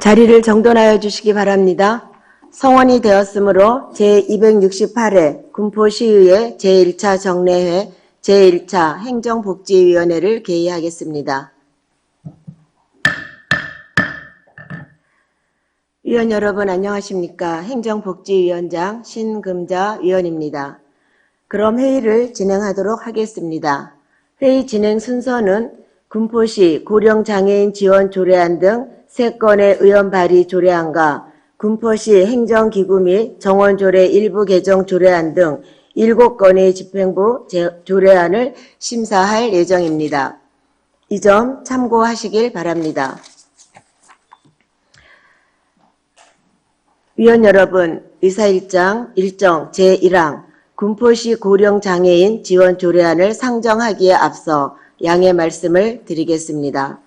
자리를 정돈하여 주시기 바랍니다. 성원이 되었으므로 제268회 군포시의회 제1차 정례회 제1차 행정복지위원회를 개의하겠습니다. 위원 여러분 안녕하십니까? 행정복지위원장 신금자 위원입니다. 그럼 회의를 진행하도록 하겠습니다. 회의 진행 순서는 군포시 고령장애인 지원 조례안 등 3건의 의원 발의 조례안과 군포시 행정기구 및 정원조례 일부 개정 조례안 등 7건의 집행부 조례안을 심사할 예정입니다. 이 점 참고하시길 바랍니다. 위원 여러분, 의사일정 제1항 군포시 고령장애인 지원 조례안을 상정하기에 앞서 양해 말씀을 드리겠습니다.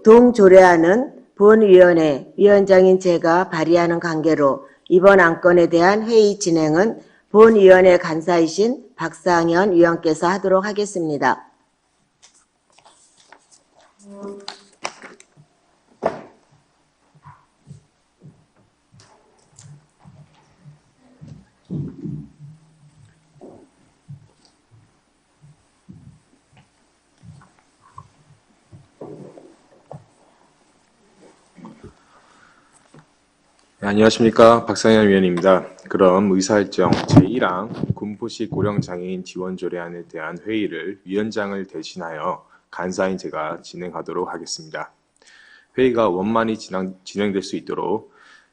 동조례안은 본위원회 위원장인 제가 발의하는 관계로 이번 안건에 대한 회의 진행은 본위원회 간사이신 박상현 위원께서 하도록 하겠습니다. 네, 안녕하십니까. 박상현 위원입니다. 그럼 의사일정 제1항 군포시 고령장애인 지원조례안에 대한 회의를 위원장을 대신하여 간사인 제가 진행하도록 하겠습니다. 회의가 원만히 진행될 수 있도록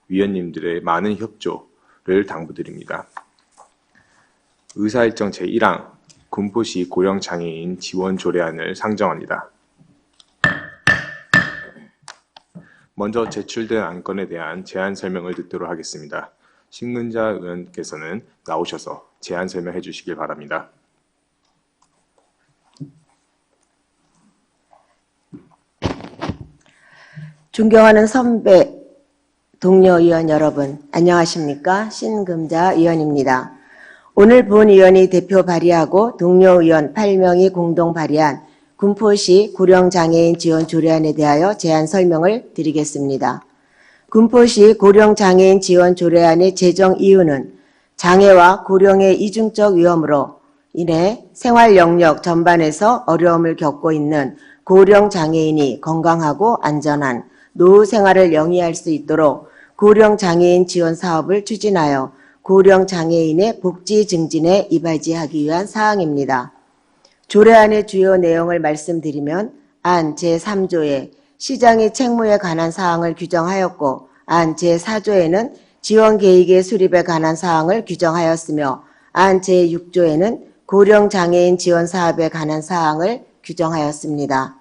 위원님들의 많은 협조를 당부드립니다. 의사일정 제1항 군포시 고령장애인 지원조례안을 상정합니다. 먼저 제출된 안건에 대한 제안 설명을 듣도록 하겠습니다. 신근자 의원께서는 나오셔서 제안 설명해 주시길 바랍니다. 존경하는 선배, 동료 의원 여러분, 안녕하십니까? 신금자 의원입니다. 오늘 본위원이 대표 발의하고 동료 의원 8명이 공동 발의한 군포시 고령장애인 지원 조례안에 대하여 제안 설명을 드리겠습니다. 군포시 고령장애인 지원 조례안의 제정 이유는 장애와 고령의 이중적 위험으로 인해 생활 영역 전반에서 어려움을 겪고 있는 고령장애인이 건강하고 안전한 노후 생활을 영위할 수 있도록 고령장애인 지원 사업을 추진하여 고령장애인의 복지 증진에 이바지하기 위한 사항입니다. 조례안의 주요 내용을 말씀드리면 안 제3조에 시장의 책무에 관한 사항을 규정하였고 안 제4조에는 지원 계획의 수립에 관한 사항을 규정하였으며 안 제6조에는 고령장애인 지원 사업에 관한 사항을 규정하였습니다.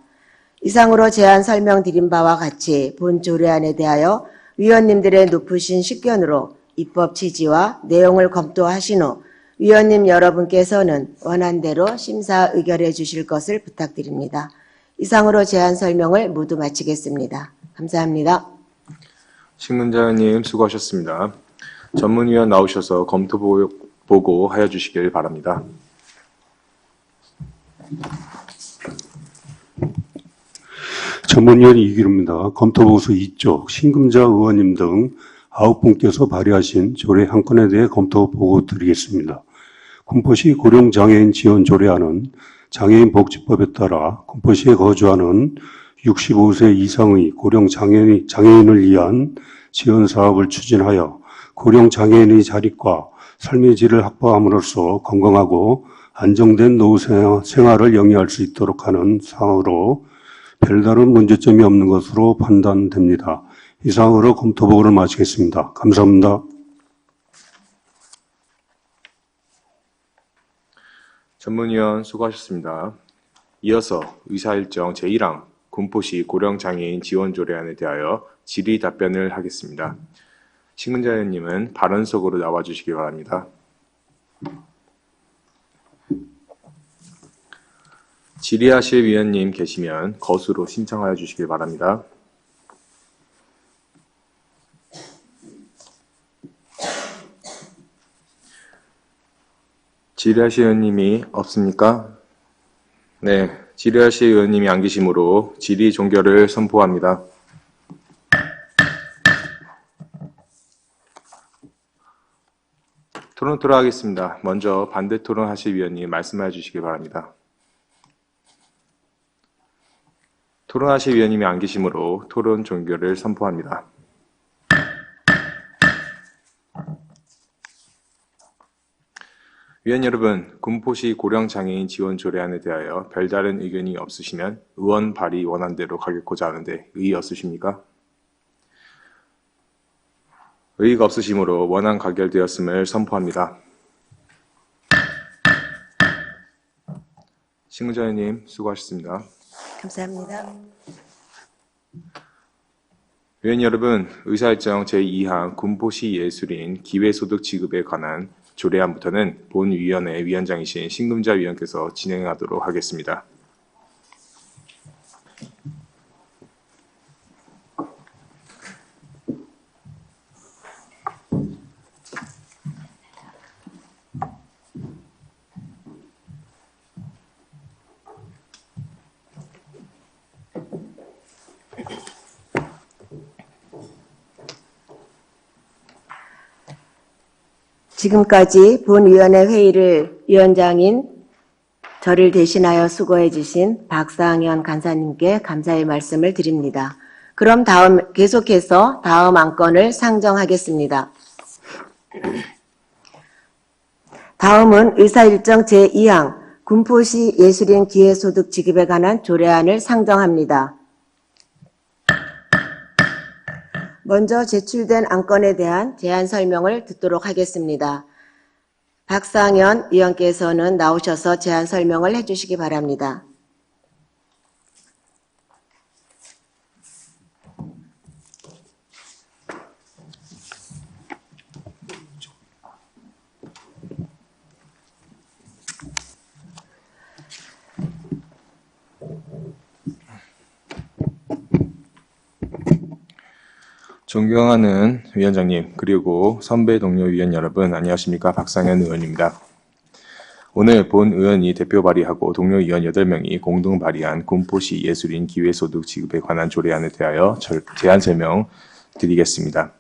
이상으로 제안 설명드린 바와 같이 본 조례안에 대하여 위원님들의 높으신 식견으로 입법 취지와 내용을 검토하신 후 위원님 여러분께서는 원안대로 심사 의결해 주실 것을 부탁드립니다. 이상으로 제안 설명을 모두 마치겠습니다. 감사합니다. 신근자 의원님 수고하셨습니다. 전문위원 나오셔서 검토 보고 하여 주시길 바랍니다. 전문위원 이기루입니다. 검토보고서 2쪽 신금자 의원님 등 9분께서 발의하신 조례 한 건에 대해 검토 보고 드리겠습니다. 군포시 고령장애인 지원 조례안은 장애인 복지법에 따라 군포시에 거주하는 65세 이상의 고령장애인을 위한 지원 사업을 추진하여 고령장애인의 자립과 삶의 질을 확보함으로써 건강하고 안정된 노후 생활을 영위할 수 있도록 하는 사항으로 별다른 문제점이 없는 것으로 판단됩니다. 이상으로 검토 보고를 마치겠습니다. 감사합니다. 전문위원 수고하셨습니다. 이어서 의사일정 제1항 군포시 고령장애인 지원조례안에 대하여 질의 답변을 하겠습니다. 신근자 의원님은 발언석으로 나와주시기 바랍니다. 질의하실 위원님 계시면 거수로 신청하여 주시길 바랍니다. 질의하실 의원님이 없습니까? 네, 질의하실 의원님이 안 계시므로 질의 종결을 선포합니다. 토론 들어가겠습니다. 먼저 반대 토론하실 위원님 말씀해 주시기 바랍니다. 토론하실 위원님이 안 계시므로 토론 종결을 선포합니다. 위원 여러분, 군포시 고령장애인 지원 조례안에 대하여 별다른 의견이 없으시면 의원 발의 원안대로 가겠고자 하는데 의의 없으십니까? 의의가 없으시므로 원안 가결되었음을 선포합니다. 신근자 의원님 수고하셨습니다. 감사합니다. 위원 여러분, 의사일정 제2항 군포시 예술인 기회소득 지급에 관한 조례안부터는 본위원회 위원장이신 신금자 위원께서 진행하도록 하겠습니다. 지금까지 본위원회 회의를 위원장인 저를 대신하여 수고해 주신 박상현 간사님께 감사의 말씀을 드립니다. 그럼 계속해서 다음 안건을 상정하겠습니다. 다음은 의사일정 제2항 군포시 예술인 기회소득 지급에 관한 조례안을 상정합니다. 먼저 제출된 안건에 대한 제안 설명을 듣도록 하겠습니다. 박상현 위원께서는 나오셔서 제안 설명을 해주시기 바랍니다. 존경하는 위원장님, 그리고 선배 동료 위원 여러분, 안녕하십니까? 박상현 의원입니다. 오늘 본 의원이 대표 발의하고 동료 위원 8명이 공동 발의한 군포시 예술인 기회소득 지급에 관한 조례안에 대하여 제안 설명 드리겠습니다.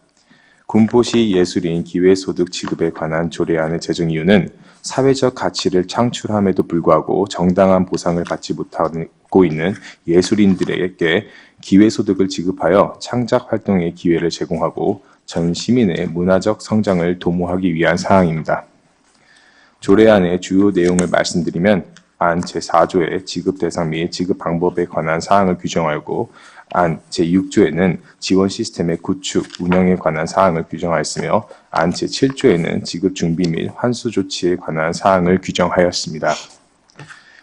군포시 예술인 기회소득 지급에 관한 조례안의 제정 이유는 사회적 가치를 창출함에도 불구하고 정당한 보상을 받지 못하고 있는 예술인들에게 기회소득을 지급하여 창작 활동의 기회를 제공하고 전 시민의 문화적 성장을 도모하기 위한 사항입니다. 조례안의 주요 내용을 말씀드리면 안 제4조의 지급 대상 및 지급 방법에 관한 사항을 규정하고 안 제6조에는 지원 시스템의 구축, 운영에 관한 사항을 규정하였으며 안 제7조에는 지급 준비 및 환수 조치에 관한 사항을 규정하였습니다.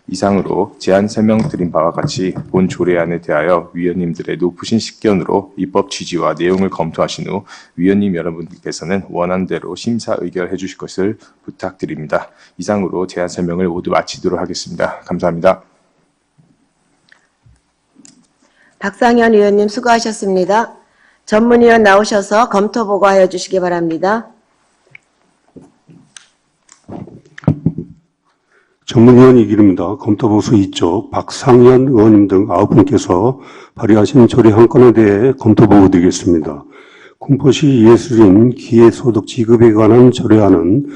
이상으로 제안 설명드린 바와 같이 본 조례안에 대하여 위원님들의 높으신 식견으로 입법 취지와 내용을 검토하신 후 위원님 여러분께서는 원안대로 심사 의결해 주실 것을 부탁드립니다. 이상으로 제안 설명을 모두 마치도록 하겠습니다. 감사합니다. 박상현 의원님 수고하셨습니다. 전문위원 나오셔서 검토 보고하여 주시기 바랍니다. 전문위원 이기릅니다. 검토보수 2쪽 박상현 의원님 등 9분께서 발의하신 조례 한 건에 대해 검토보고 드리겠습니다. 군포시 예술인 기회소득 지급에 관한 조례안은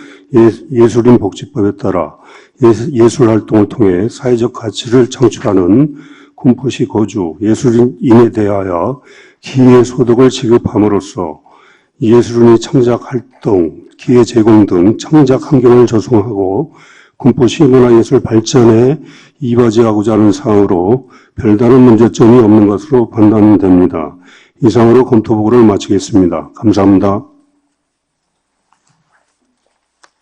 예술인 복지법에 따라 예술활동을 통해 사회적 가치를 창출하는 군포시 거주 예술인에 대하여 기회소득을 지급함으로써 예술인의 창작활동, 기회 제공 등 창작 환경을 조성하고 군포시 문화예술 발전에 이바지하고자 하는 사항으로 별다른 문제점이 없는 것으로 판단됩니다. 이상으로 검토보고를 마치겠습니다. 감사합니다.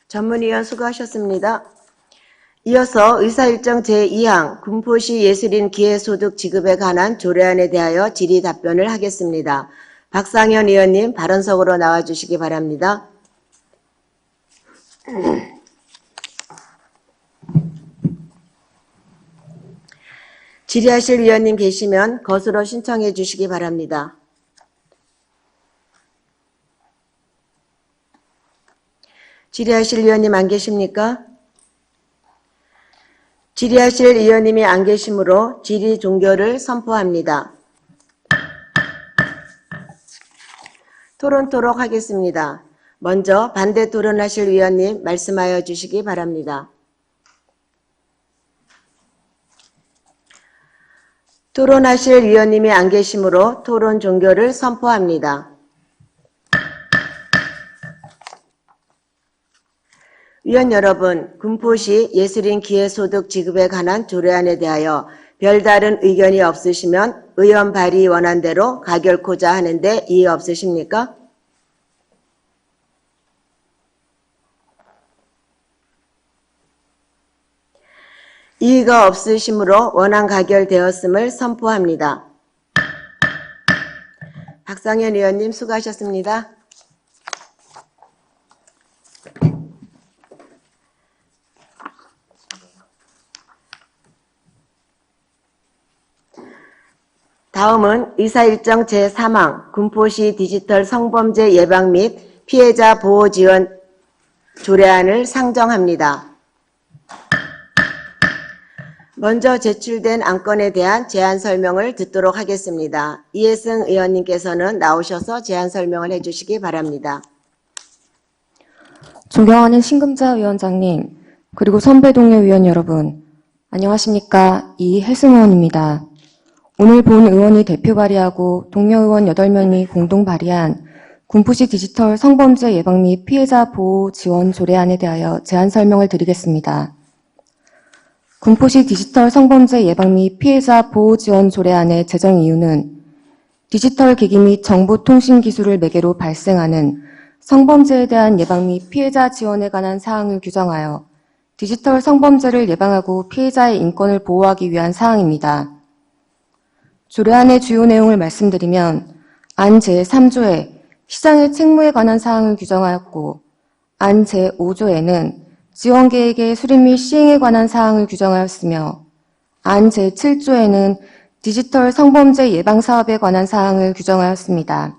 전문위원 수고하셨습니다. 이어서 의사일정 제2항 군포시 예술인 기회소득 지급에 관한 조례안에 대하여 질의 답변을 하겠습니다. 박상현 의원님 발언석으로 나와주시기 바랍니다. 질의하실 위원님 계시면 거수로 신청해 주시기 바랍니다. 질의하실 위원님 안 계십니까? 질의하실 위원님이 안 계시므로 질의 종결을 선포합니다. 토론토록 하겠습니다. 먼저 반대 토론하실 위원님 말씀하여 주시기 바랍니다. 토론하실 위원님이 안 계시므로 토론 종결을 선포합니다. 위원 여러분, 군포시 예술인 기회소득 지급에 관한 조례안에 대하여 별다른 의견이 없으시면 의원 발의 원안대로 가결코자 하는데 이의 없으십니까? 이의가 없으시므로 원안 가결되었음을 선포합니다. 박상현 의원님 수고하셨습니다. 다음은 의사일정 제3항 군포시 디지털 성범죄 예방 및 피해자 보호 지원 조례안을 상정합니다. 먼저 제출된 안건에 대한 제안 설명을 듣도록 하겠습니다. 이해승 의원님께서는 나오셔서 제안 설명을 해주시기 바랍니다. 존경하는 신금자 위원장님, 그리고 선배 동료 위원 여러분, 안녕하십니까? 이혜승 의원입니다. 오늘 본 의원이 대표 발의하고 동료 의원 8명이 공동 발의한 군포시 디지털 성범죄 예방 및 피해자 보호 지원 조례안에 대하여 제안 설명을 드리겠습니다. 군포시 디지털 성범죄 예방 및 피해자 보호 지원 조례안의 제정 이유는 디지털 기기 및 정보통신 기술을 매개로 발생하는 성범죄에 대한 예방 및 피해자 지원에 관한 사항을 규정하여 디지털 성범죄를 예방하고 피해자의 인권을 보호하기 위한 사항입니다. 조례안의 주요 내용을 말씀드리면 안 제3조에 시장의 책무에 관한 사항을 규정하였고 안 제5조에는 지원계획의 수립 및 시행에 관한 사항을 규정하였으며 안 제7조에는 디지털 성범죄 예방 사업에 관한 사항을 규정하였습니다.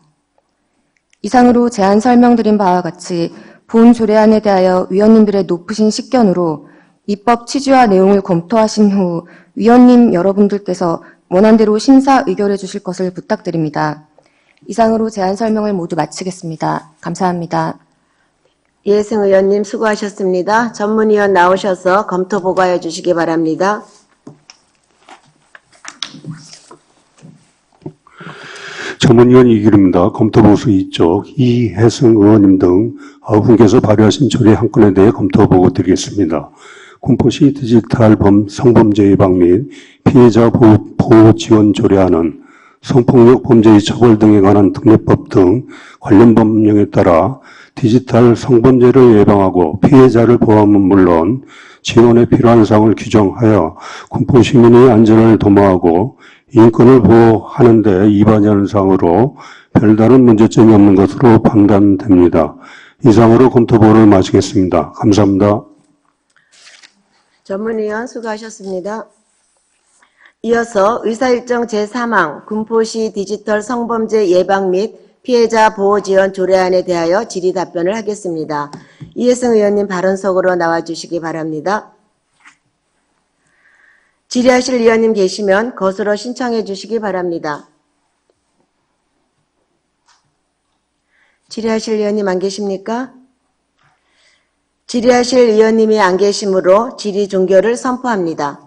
이상으로 제안 설명드린 바와 같이 본 조례안에 대하여 위원님들의 높으신 식견으로 입법 취지와 내용을 검토하신 후 위원님 여러분들께서 원안대로 심사 의결해 주실 것을 부탁드립니다. 이상으로 제안 설명을 모두 마치겠습니다. 감사합니다. 이해승 의원님 수고하셨습니다. 전문위원 나오셔서 검토 보고하여 주시기 바랍니다. 전문위원 이기름입니다. 검토보수 2쪽 이혜승 의원님 등 9분께서 발의하신 조례 한 건에 대해 검토 보고 드리겠습니다. 군포시 디지털 성범죄 예방 및 피해자 보호 지원 조례안은 성폭력 범죄의 처벌 등에 관한 특례법 등 관련 법령에 따라 디지털 성범죄를 예방하고 피해자를 보호함은 물론 지원에 필요한 사항을 규정하여 군포 시민의 안전을 도모하고 인권을 보호하는 데 위반하는 사항으로 별다른 문제점이 없는 것으로 판단됩니다. 이상으로 검토보를 마치겠습니다. 감사합니다. 전문위원 수고하셨습니다. 이어서 의사일정 제3항 군포시 디지털 성범죄 예방 및 피해자 보호 지원 조례안에 대하여 질의 답변을 하겠습니다. 이해승 의원님 발언석으로 나와주시기 바랍니다. 질의하실 의원님 계시면 거슬러 신청해 주시기 바랍니다. 질의하실 의원님 안 계십니까? 질의하실 의원님이 안 계시므로 질의 종결을 선포합니다.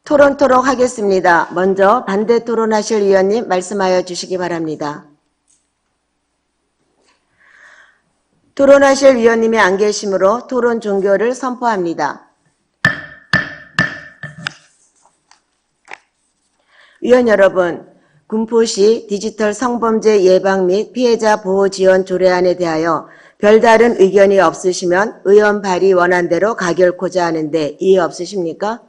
토론토록 하겠습니다. 먼저 반대 토론하실 의원님 말씀하여 주시기 바랍니다. 토론하실 위원님이 안 계시므로 토론 종결을 선포합니다. 위원 여러분, 군포시 디지털 성범죄 예방 및 피해자 보호 지원 조례안에 대하여 별다른 의견이 없으시면 의원 발의 원안대로 가결코자 하는데 이의 없으십니까?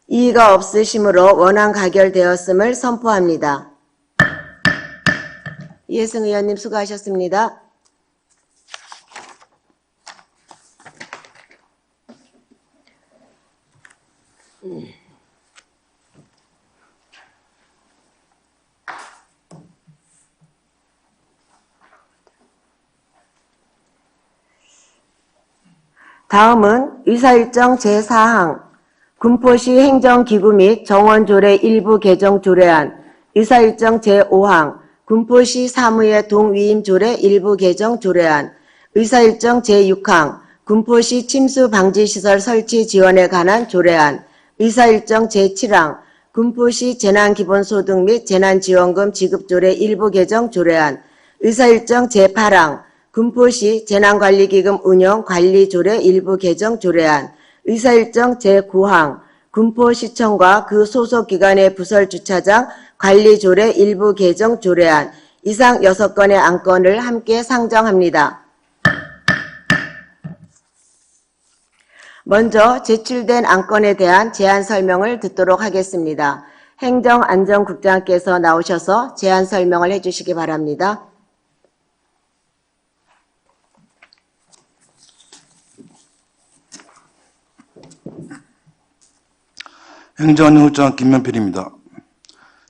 이의가 없으시므로 원안 가결되었음을 선포합니다. 이해승 의원님 수고하셨습니다. 다음은 의사일정 제4항 군포시 행정기구 및 정원조례 일부 개정 조례안, 의사일정 제5항, 군포시 사무의 동위임조례 일부 개정 조례안, 의사일정 제6항, 군포시 침수방지시설 설치 지원에 관한 조례안, 의사일정 제7항, 군포시 재난기본소득 및 재난지원금 지급조례 일부 개정 조례안, 의사일정 제8항, 군포시 재난관리기금 운영 관리조례 일부 개정 조례안, 의사일정 제9항, 군포시청과 그 소속기관의 부설주차장 관리조례 일부 개정 조례안, 이상 6건의 안건을 함께 상정합니다. 먼저 제출된 안건에 대한 제안 설명을 듣도록 하겠습니다. 행정안전국장께서 나오셔서 제안 설명을 해주시기 바랍니다. 행정안전국장 김면필입니다.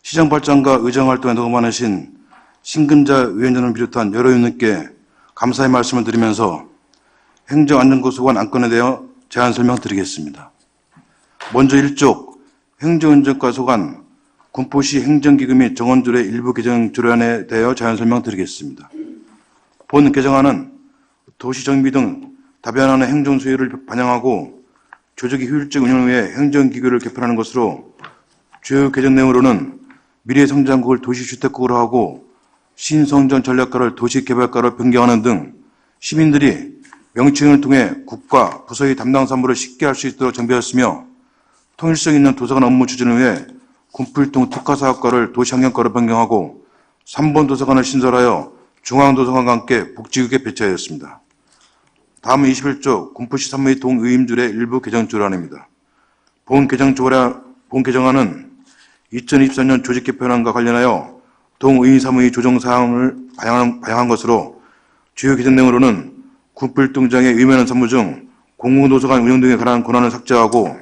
시정 발전과 의정활동에 너무 많으신 신금자 위원장을 비롯한 여러 의원님께 감사의 말씀을 드리면서 행정안전고소관 안건에 대해 제안 설명드리겠습니다. 먼저 1쪽 행정안전과소관 군포시 행정기구 및 정원조례 일부 개정 조례안에 대해 제안 설명드리겠습니다. 본 개정안은 도시정비 등 다변화의 행정소유를 반영하고 조직의 효율적 운영을 위해 행정기구를 개편하는 것으로 주요 개정 내용으로는 미래성장국을 도시주택국으로 하고 신성장 전략가를 도시개발가로 변경하는 등 시민들이 명칭을 통해 국가, 부서의 담당 사무를 쉽게 할 수 있도록 정비하였으며 통일성 있는 도서관 업무 추진을 위해 군필동 특화사업과를 도시환경과로 변경하고 3번 도서관을 신설하여 중앙도서관과 함께 복지국에 배치하였습니다. 다음은 21조 군포시 산무의 동의임조례 일부 개정 조례안입니다. 본 개정안은 2024년 조직 개편안과 관련하여 동의임 사무의 조정 사항을 반영한 것으로 주요 개정 내용으로는 군필동장의 의무하는 사무 중 공공도서관 운영 등에 관한 권한을 삭제하고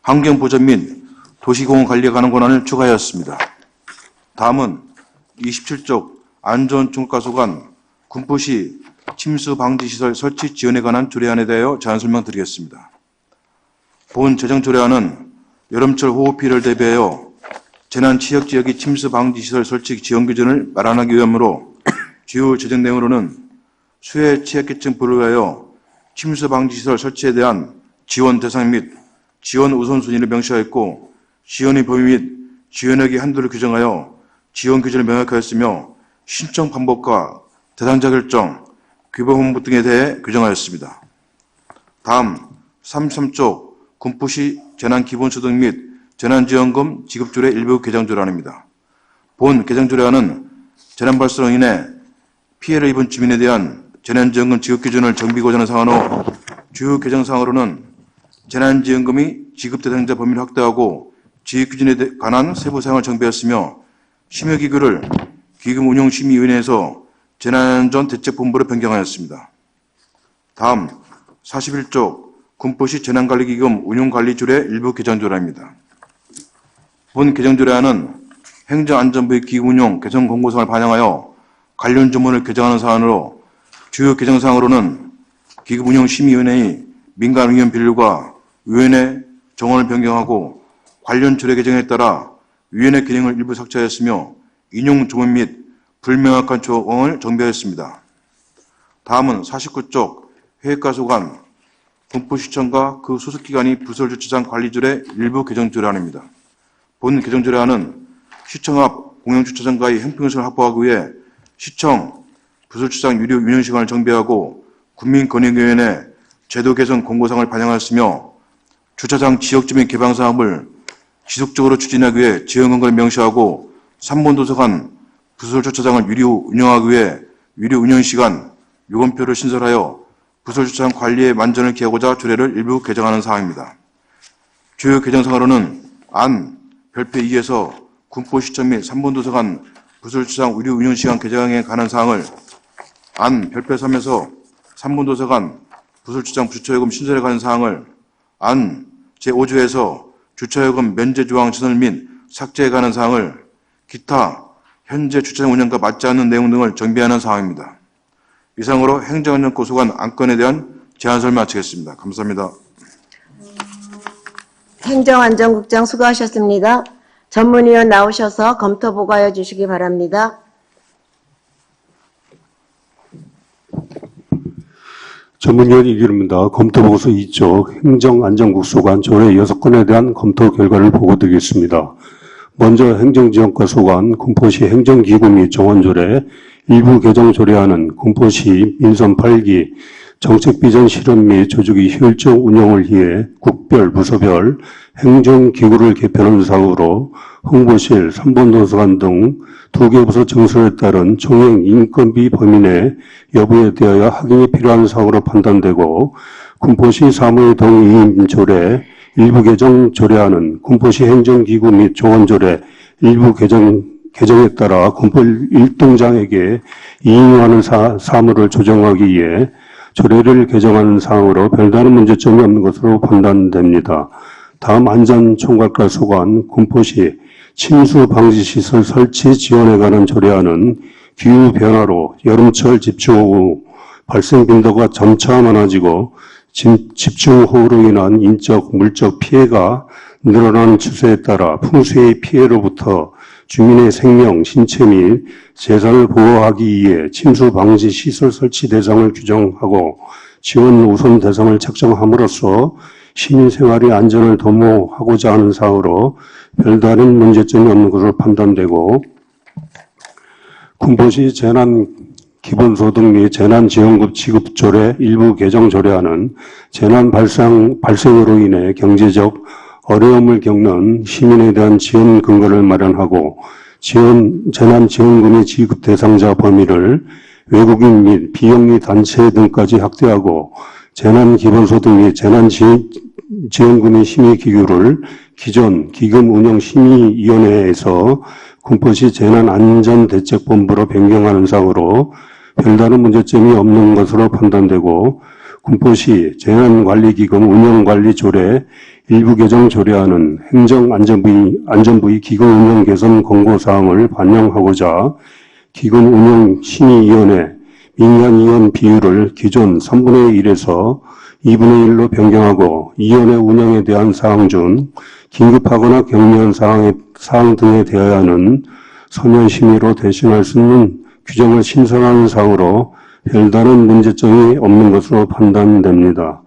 환경보전 및 도시공원 관리에 관한 권한을 추가하였습니다. 다음은 27쪽 안전종합과소관 군포시 침수방지시설 설치 지원에 관한 조례안에 대하여 제안 설명드리겠습니다. 본 재정조례안은 여름철 호우 피해를 대비하여 재난 취약 지역의 침수방지시설 설치 지원 기준을 마련하기 위함으로 주요 재정 내용으로는 수해 취약계층 보호를 위하여 침수방지시설 설치에 대한 지원 대상 및 지원 우선순위를 명시하였고 지원의 범위 및 지원액의 한도를 규정하여 지원 기준을 명확하였으며 신청 방법과 대상자 결정, 규범 등에 대해 규정하였습니다. 다음 33쪽 군포시 재난기본소득 및 재난지원금 지급조례 일부 개정조례안입니다. 본 개정조례안은 재난 발생으로 인해 피해를 입은 주민에 대한 재난지원금 지급 기준을 정비고자 하는 사안으로 주요 개정사항으로는 재난지원금이 지급 대상자 범위를 확대하고 지급 기준에 관한 세부 사항을 정비했으며 심의기구를 기금운용심의위원회에서 재난안전대책본부로 변경하였습니다. 다음 41조 군포시 재난관리기금 운용관리조례 일부 개정조례입니다. 본 개정조례안은 행정안전부의 기금운용 개선 공고사항을 반영하여 관련 조문을 개정하는 사안으로 주요 개정사항으로는 기금운용심의위원회의 민간의원 비율과 위원회 정원을 변경하고 관련 조례 개정에 따라 위원회 기능을 일부 삭제하였으며 인용 조문 및 불명확한 조항을 정비하였습니다. 다음은 49쪽 해외과소관 군포시청과 그 소속기관이 부설주차장 관리조례 일부 개정조례안입니다. 본 개정조례안은 시청 앞 공영주차장과의 형평성을 확보하기 위해 시청 부설주차장 유료 운영시간을 정비하고 국민권익위원회 제도 개선 공고사항을 반영하였으며 주차장 지역주민 개방 사업을 지속적으로 추진하기 위해 지원 근거를 명시하고 3번 도서관 부설주차장을 유료 운영하기 위해 유료 운영시간 요금표를 신설하여 부설주차장 관리의 만전을 기하고자 조례를 일부 개정하는 사항입니다. 주요 개정사항으로는 안 별표 2에서 군포시청 및 3번 도서관 부설주차장 유료 운영시간 개정에 관한 사항을 안 별표 3에서 3번 도서관 부설주차장 주차요금 신설에 관한 사항을 안 제5조에서 주차요금 면제 조항 신설 및 삭제에 관한 사항을 기타 현재 주차장 운영과 맞지 않는 내용 등을 정비하는 사항입니다. 이상으로 행정안전고소관 안건에 대한 제안 설명 마치겠습니다. 감사합니다. 행정안전국장 수고하셨습니다. 전문위원 나오셔서 검토 보고하여 주시기 바랍니다. 전문위원 이기릅니다. 검토보고서 2쪽 행정안전국소관 조례 6건에 대한 검토 결과를 보고드리겠습니다. 먼저 행정지원과 소관, 군포시 행정기구 및 정원조례, 일부 개정 조례안은 군포시 민선 8기 정책비전 실현 및 조직의 효율적 운영을 위해 국별, 부서별 행정기구를 개편하는 사업으로 홍보실, 3번 도서관 등 2개 부서 증설에 따른 총액 인건비 범위 내 여부에 대하여 확인이 필요한 사항으로 판단되고, 군포시 사무의 동의임 조례, 일부 개정 조례안은 군포시 행정기구 및 조원조례 일부 개정에 따라 군포 일동장에게 이행하는 사무를 조정하기 위해 조례를 개정하는 사항으로 별다른 문제점이 없는 것으로 판단됩니다. 다음 안전총괄과 소관, 군포시 침수 방지 시설 설치 지원에 관한 조례안은 기후 변화로 여름철 집중호우 발생 빈도가 점차 많아지고 집중호우로 인한 인적, 물적 피해가 늘어나는 추세에 따라 풍수의 피해로부터 주민의 생명, 신체 및 재산을 보호하기 위해 침수 방지 시설 설치 대상을 규정하고 지원 우선 대상을 책정함으로써 시민 생활의 안전을 도모하고자 하는 사항으로 별다른 문제점이 없는 것으로 판단되고, 군포시 재난기본소득 및 재난지원금 지급 조례 일부 개정 조례안은 재난 발생으로 인해 경제적 어려움을 겪는 시민에 대한 지원 근거를 마련하고 재난지원금의 지급 대상자 범위를 외국인 및 비영리 단체 등까지 확대하고 재난기본소득 및 재난지원금의 심의기구를 기존 기금운영심의위원회에서 군포시 재난안전대책본부로 변경하는 사항으로 별다른 문제점이 없는 것으로 판단되고, 군포시 재난관리기금 운영관리조례 일부 개정 조례안은 행정안전부의 기금운영 개선 권고사항을 반영하고자 기금운영심의위원회 민간위원 비율을 기존 3분의 1에서 2분의 1로 변경하고 위원회 운영에 대한 사항 중 긴급하거나 경미한 사항 등에 대하여는 서면 심의로 대신할 수 있는 규정을 신설하는 사항으로 별다른 문제점이 없는 것으로 판단됩니다.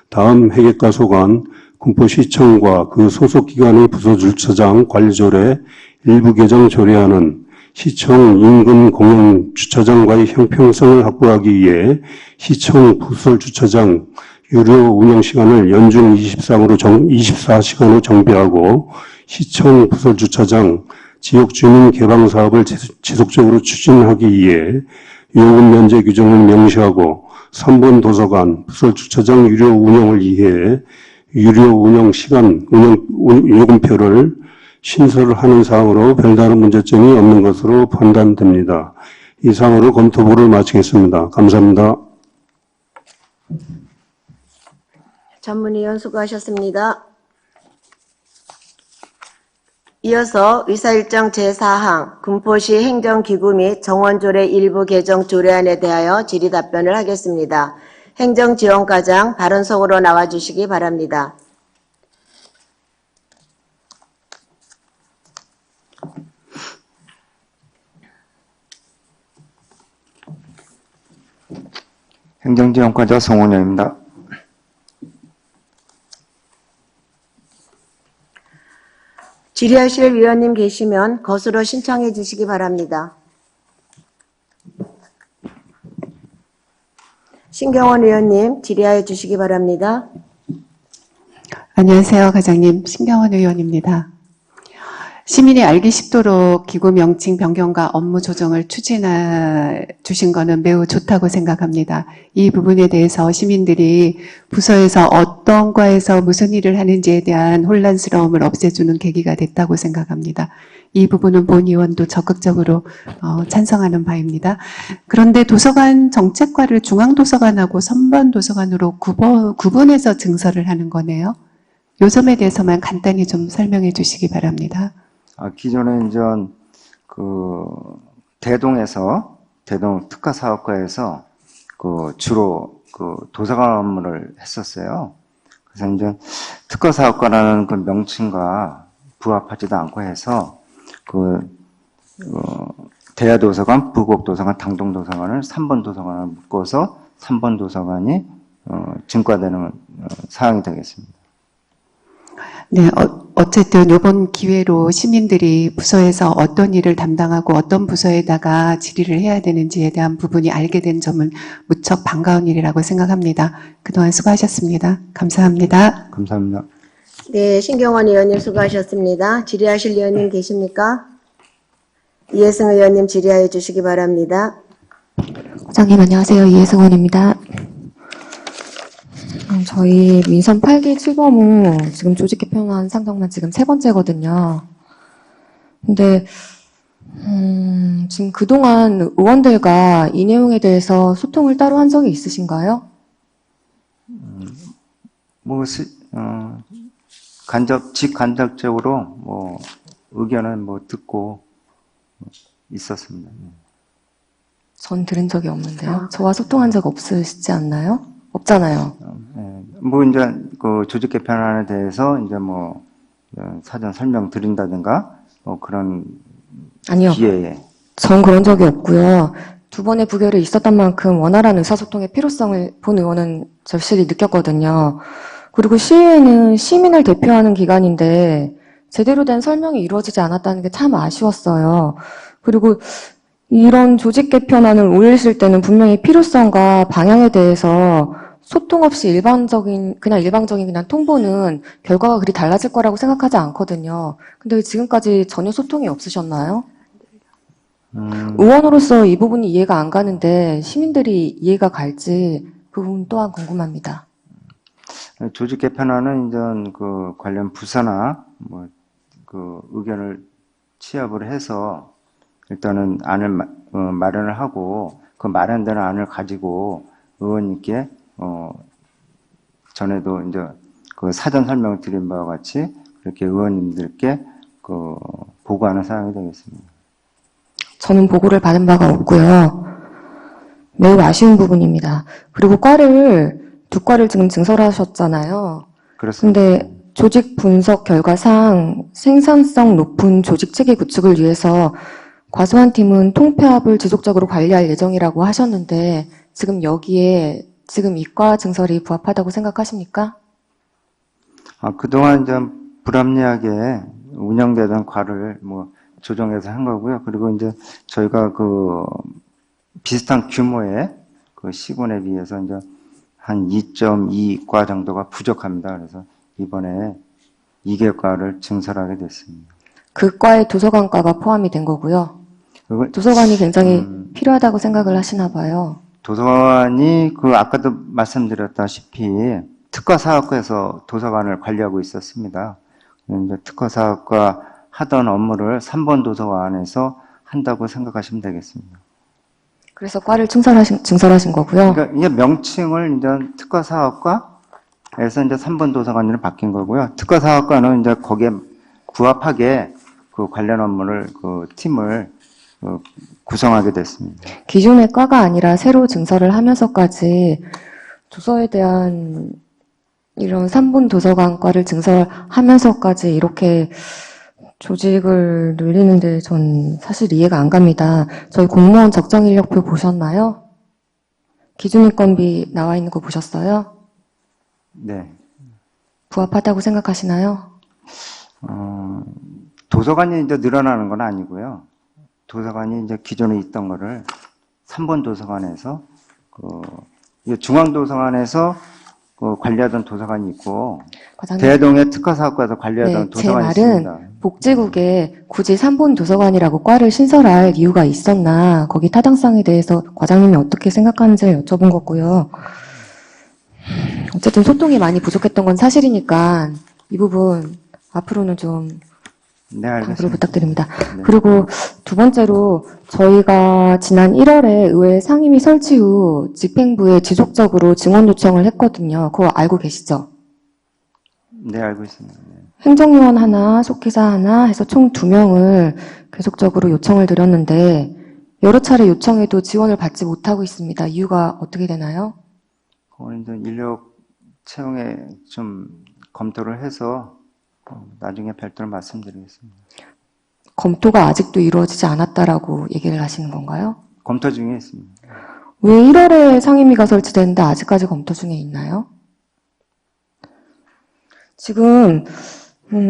다음 회계과 소관, 군포시청과 그 소속기관의 부서주차장 관리조례 일부 개정 조례안은 시청 인근 공영 주차장과의 형평성을 확보하기 위해 시청 부설 주차장 유료 운영 시간을 연중 24시간으로 정비하고 시청 부설 주차장 지역 주민 개방 사업을 지속적으로 추진하기 위해 요금 면제 규정을 명시하고 3번 도서관 부설 주차장 유료 운영을 위해 유료 운영 시간 요금표를 신설하는 사항으로 별다른 문제점이 없는 것으로 판단됩니다. 이상으로 검토보를 마치겠습니다. 감사합니다. 전문위원 수고하셨습니다. 이어서 의사일정 제4항 군포시 행정기구 및 정원조례 일부 개정 조례안에 대하여 질의답변을 하겠습니다. 행정지원과장 발언석으로 나와주시기 바랍니다. 행정지원과자 성원영입니다. 질의하실 위원님 계시면 것으로 신청해 주시기 바랍니다. 신경원 의원님 질의하여 주시기 바랍니다. 안녕하세요, 과장님. 신경원 의원입니다. 시민이 알기 쉽도록 기구 명칭 변경과 업무 조정을 추진해 주신 것은 매우 좋다고 생각합니다. 이 부분에 대해서 시민들이 부서에서 어떤 과에서 무슨 일을 하는지에 대한 혼란스러움을 없애주는 계기가 됐다고 생각합니다. 이 부분은 본 의원도 적극적으로 찬성하는 바입니다. 그런데 도서관 정책과를 중앙도서관하고 선반도서관으로 구분해서 증설을 하는 거네요. 요 점에 대해서만 간단히 좀 설명해 주시기 바랍니다. 기존에 이제 대동에서 대동 특화사업과에서 주로 도서관 업무를 했었어요. 그래서 이제 특허사업과라는 그 명칭과 부합하지도 않고 해서 대야도서관, 부곡도서관, 당동도서관을 3번 도서관을 묶어서 3번 도서관이 증과되는 사항이 되겠습니다. 네, 어쨌든 이번 기회로 시민들이 부서에서 어떤 일을 담당하고 어떤 부서에다가 질의를 해야 되는지에 대한 부분이 알게 된 점은 무척 반가운 일이라고 생각합니다. 그동안 수고하셨습니다. 감사합니다. 감사합니다. 네, 신경원 의원님 수고하셨습니다. 질의하실 의원님 계십니까? 이해승 의원님 질의하여 주시기 바랍니다. 과장님 안녕하세요. 이혜승 의원입니다. 저희 민선 8기 출범 후 지금 조직 개편한 상정만 지금 3번째거든요. 근데 지금 그동안 의원들과 이 내용에 대해서 소통을 따로 한 적이 있으신가요? 직간접적으로 의견을 듣고 있었습니다. 전 들은 적이 없는데요. 저와 소통한 적 없으시지 않나요? 없잖아요. 이제 그 조직 개편안에 대해서 이제 사전 설명 드린다든가 그런 아니요. 기회에 전 그런 적이 없고요. 2번의 부결이 있었던 만큼 원활한 의사소통의 필요성을 본 의원은 절실히 느꼈거든요. 그리고 시의회는 시민을 대표하는 기관인데 제대로 된 설명이 이루어지지 않았다는 게 참 아쉬웠어요. 그리고 이런 조직 개편안을 올리실 때는 분명히 필요성과 방향에 대해서 소통 없이 일방적인 그냥 통보는 결과가 그리 달라질 거라고 생각하지 않거든요. 근데 왜 지금까지 전혀 소통이 없으셨나요? 의원으로서 이 부분이 이해가 안 가는데 시민들이 이해가 갈지 그 부분 또한 궁금합니다. 조직 개편안은 이제 그 관련 부서나 그 의견을 취합을 해서 일단은 안을 마련을 하고 그 마련된 안을 가지고 의원님께 전에도 이제 그 사전 설명을 드린 바와 같이 그렇게 의원님들께 보고하는 사항이 되겠습니다. 저는 보고를 받은 바가 없고요. 매우 아쉬운 부분입니다. 그리고 두 과를 지금 증설하셨잖아요. 그렇습니다. 근데 조직 분석 결과상 생산성 높은 조직 체계 구축을 위해서 과소한 팀은 통폐합을 지속적으로 관리할 예정이라고 하셨는데 지금 여기에 지금 이과 증설이 부합하다고 생각하십니까? 그동안 이제 불합리하게 운영되던 과를 조정해서 한 거고요. 그리고 이제 저희가 비슷한 규모의 시군에 비해서 이제 한 2.2과 정도가 부족합니다. 그래서 이번에 2개과를 증설하게 됐습니다. 그 과에 도서관과가 포함이 된 거고요. 도서관이 굉장히 필요하다고 생각을 하시나 봐요. 도서관이 아까도 말씀드렸다시피 특허사업과에서 도서관을 관리하고 있었습니다. 이제 특허사업과 하던 업무를 3번 도서관에서 한다고 생각하시면 되겠습니다. 그래서 과를 증설하신 거고요. 그러니까 이제 명칭을 이제 특허사업과에서 이제 3번 도서관으로 바뀐 거고요. 특허사업과는 이제 거기에 부합하게 관련 업무를 팀을 구성하게 됐습니다. 기존의 과가 아니라 새로 증설을 하면서까지 도서에 대한 이런 3분 도서관과를 증설하면서까지 이렇게 조직을 늘리는데 전 사실 이해가 안 갑니다. 저희 공무원 적정 인력표 보셨나요? 기준 인건비 나와 있는 거 보셨어요? 네. 부합하다고 생각하시나요? 도서관이 이제 늘어나는 건 아니고요. 도서관이 이제 기존에 있던 거를 3번 도서관에서 중앙도서관에서 관리하던 도서관이 있고 과장님, 대동의 특허사업과에서 관리하던 제 도서관이 말은 있습니다. 복지국에 굳이 3분 도서관이라고 과를 신설할 이유가 있었나, 거기 타당성에 대해서 과장님이 어떻게 생각하는지 여쭤본 거고요. 어쨌든 소통이 많이 부족했던 건 사실이니까 이 부분 앞으로는 좀 네, 당부를 알겠습니다. 부탁드립니다. 네. 그리고 두 번째로 저희가 지난 1월에 의회 상임위 설치 후 집행부에 지속적으로 증원 요청을 했거든요. 그거 알고 계시죠? 네, 알고 있습니다. 네. 행정요원 하나, 속기사 하나 해서 총 2명을 계속적으로 요청을 드렸는데 여러 차례 요청해도 지원을 받지 못하고 있습니다. 이유가 어떻게 되나요? 그건 이제 인력 채용에 좀 검토를 해서 나중에 별도로 말씀드리겠습니다. 검토가 아직도 이루어지지 않았다라고 얘기를 하시는 건가요? 검토 중에 있습니다. 왜 1월에 상임위가 설치됐는데 아직까지 검토 중에 있나요? 지금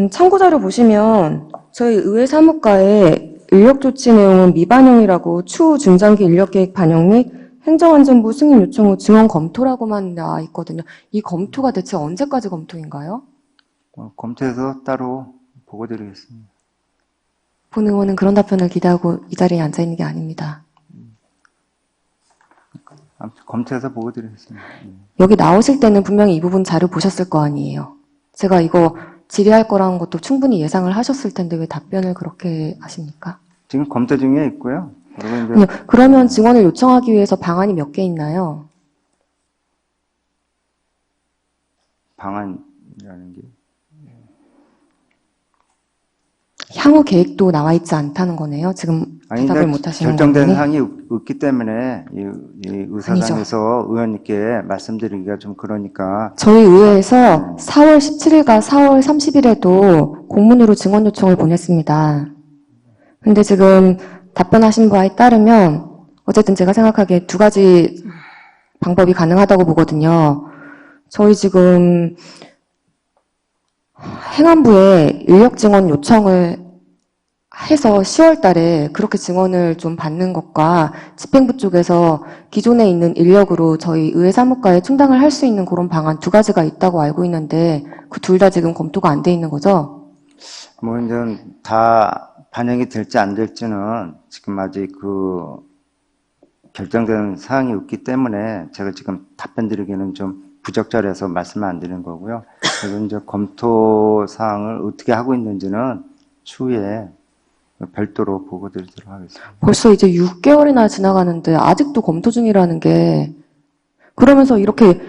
참고자료 보시면 저희 의회 사무과에 인력조치 내용은 미반영이라고 추후 중장기 인력계획 반영 및 행정안전부 승인 요청 후 증언 검토라고만 나와 있거든요. 이 검토가 대체 언제까지 검토인가요? 검토해서 따로 보고 드리겠습니다. 본 의원은 그런 답변을 기대하고 이 자리에 앉아 있는 게 아닙니다. 아무튼 검토해서 보고 드리겠습니다. 여기 나오실 때는 분명히 이 부분 자료 보셨을 거 아니에요. 제가 이거 질의할 거라는 것도 충분히 예상을 하셨을 텐데 왜 답변을 그렇게 하십니까? 지금 검토 중에 있고요. 그리고 이제 아니요, 그러면 증언을 요청하기 위해서 방안이 몇 개 있나요? 방안이라는 게 향후 계획도 나와 있지 않다는 거네요. 지금 아니, 대답을 이제 못 하시는 결정된 거니? 사항이 없기 때문에 이 의사당에서 의원님께 말씀드리기가 좀 그러니까 저희 의회에서 4월 17일과 4월 30일에도 공문으로 증언 요청을 보냈습니다. 근데 지금 답변하신 바에 따르면 어쨌든 제가 생각하기에 두 가지 방법이 가능하다고 보거든요. 저희 지금 행안부에 인력 증언 요청을 해서 10월 달에 그렇게 증언을 좀 받는 것과 집행부 쪽에서 기존에 있는 인력으로 저희 의회 사무과에 충당을 할 수 있는 그런 방안 두 가지가 있다고 알고 있는데 그 둘 다 지금 검토가 안 돼 있는 거죠? 뭐 이제 다 반영이 될지 안 될지는 지금 아직 그 결정된 사항이 없기 때문에 제가 지금 답변 드리기는 좀 부적절해서 말씀을 안 드리는 거고요. 그래서 이제 검토 사항을 어떻게 하고 있는지는 추후에 별도로 보고 드리도록 하겠습니다. 벌써 이제 6개월이나 지나가는데 아직도 검토 중이라는 게 그러면서 이렇게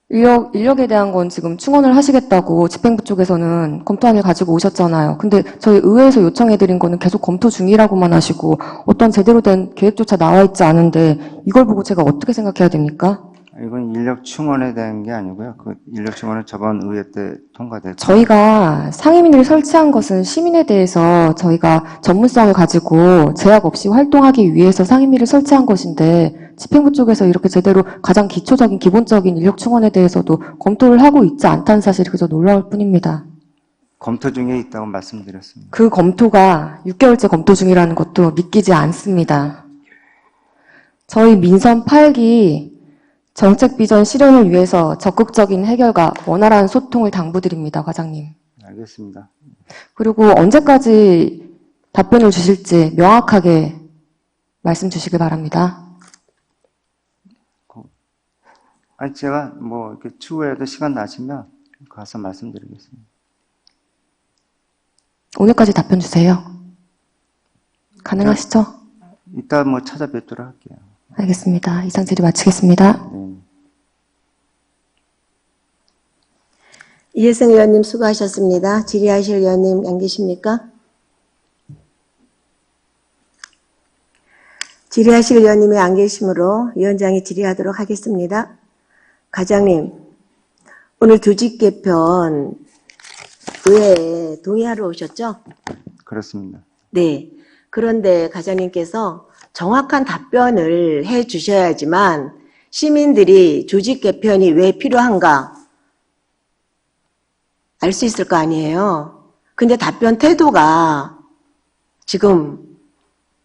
인력에 대한 건 지금 충원을 하시겠다고 집행부 쪽에서는 검토안을 가지고 오셨잖아요. 근데 저희 의회에서 요청해드린 거는 계속 검토 중이라고만 하시고 어떤 제대로 된 계획조차 나와 있지 않은데 이걸 보고 제가 어떻게 생각해야 됩니까? 이건 인력 충원에 대한 게 아니고요. 그 인력 충원은 저번 의회 때 통과됐고 저희가 상임위를 설치한 것은 시민에 대해서 저희가 전문성을 가지고 제약 없이 활동하기 위해서 상임위를 설치한 것인데 집행부 쪽에서 이렇게 제대로 가장 기초적인 기본적인 인력 충원에 대해서도 검토를 하고 있지 않다는 사실이 그저 놀라울 뿐입니다. 검토 중에 있다고 말씀드렸습니다. 그 검토가 6개월째 검토 중이라는 것도 믿기지 않습니다. 저희 민선 8기 정책 비전 실현을 위해서 적극적인 해결과 원활한 소통을 당부드립니다, 과장님. 알겠습니다. 그리고 언제까지 답변을 주실지 명확하게 말씀 주시길 바랍니다. 아니, 제가 뭐 이렇게 추후에도 시간 나시면 가서 말씀드리겠습니다. 오늘까지 답변 주세요. 가능하시죠? 이따 뭐 찾아뵙도록 할게요. 알겠습니다. 이상 질의 마치겠습니다. 이혜승 의원님 수고하셨습니다. 질의하실 의원님 안 계십니까? 질의하실 의원님이 안 계시므로 위원장이 질의하도록 하겠습니다. 과장님, 오늘 조직 개편 의회에 동의하러 오셨죠? 그렇습니다. 네. 그런데 과장님께서 정확한 답변을 해 주셔야지만 시민들이 조직 개편이 왜 필요한가 알 수 있을 거 아니에요. 근데 답변 태도가 지금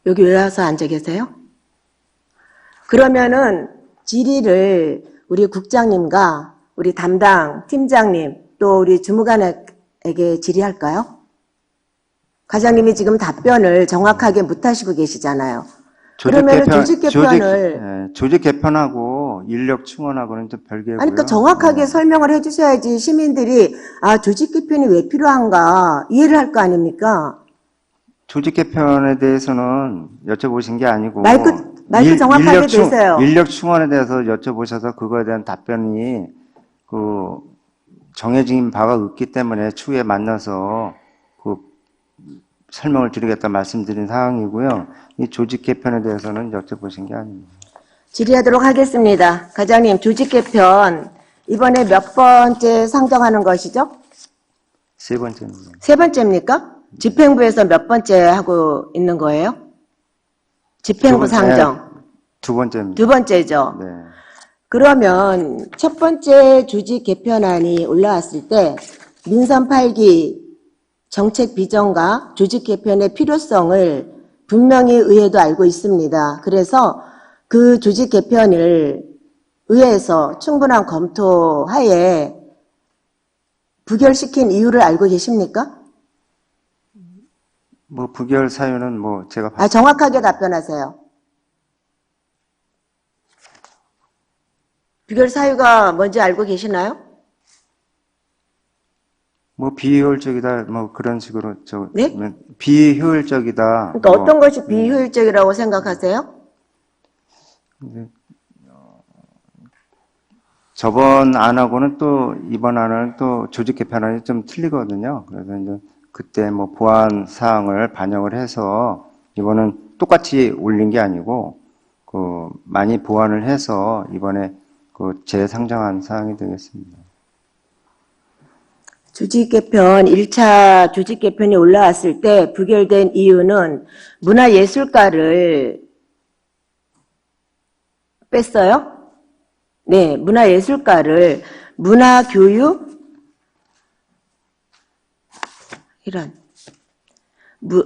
여기 왜 와서 앉아 계세요? 그러면은 질의를 우리 국장님과 우리 담당 팀장님 또 우리 주무관에게 질의할까요? 과장님이 지금 답변을 정확하게 못 하시고 계시잖아요. 그러면 조직 개편을 조직 개편하고 인력 충원하고는 좀 별개고요. 아니, 그러니까 정확하게 설명을 해주셔야지 시민들이 아 조직 개편이 왜 필요한가 이해를 할 거 아닙니까? 조직 개편에 대해서는 여쭤보신 게 아니고 마이크 정확하게 되세요. 인력 충원에 대해서 여쭤보셔서 그거에 대한 답변이 그 정해진 바가 없기 때문에 추후에 만나서 그 설명을 드리겠다 말씀드린 사항이고요. 이 조직 개편에 대해서는 여쭤보신 게 아닙니다. 질의하도록 하겠습니다. 과장님, 조직 개편 이번에 몇 번째 상정하는 것이죠? 세 번째입니다. 세 번째입니까? 집행부에서 몇 번째 하고 있는 거예요? 집행부 두 번째, 상정. 두 번째입니다. 두 번째죠. 네. 그러면 첫 번째 조직 개편안이 올라왔을 때 민선 8기 정책 비전과 조직 개편의 필요성을 분명히 의회도 알고 있습니다. 그래서 그 조직 개편을 의회에서 충분한 검토하에 부결시킨 이유를 알고 계십니까? 뭐 부결 사유는 뭐 제가 정확하게 답변하세요. 부결 사유가 뭔지 알고 계시나요? 뭐 비효율적이다 뭐 그런 식으로 네? 비효율적이다. 그러니까 뭐, 어떤 것이 비효율적이라고 생각하세요? 저번 안하고는 또 이번 안은 또 조직 개편안이 좀 틀리거든요. 그래서 이제 그때 뭐 보완 사항을 반영을 해서 이번은 똑같이 올린 게 아니고 그 많이 보완을 해서 이번에 그 재상정한 사항이 되겠습니다. 조직 개편, 1차 조직 개편이 올라왔을 때 부결된 이유는 문화예술가를 뺐어요? 네, 문화예술가를 문화교육,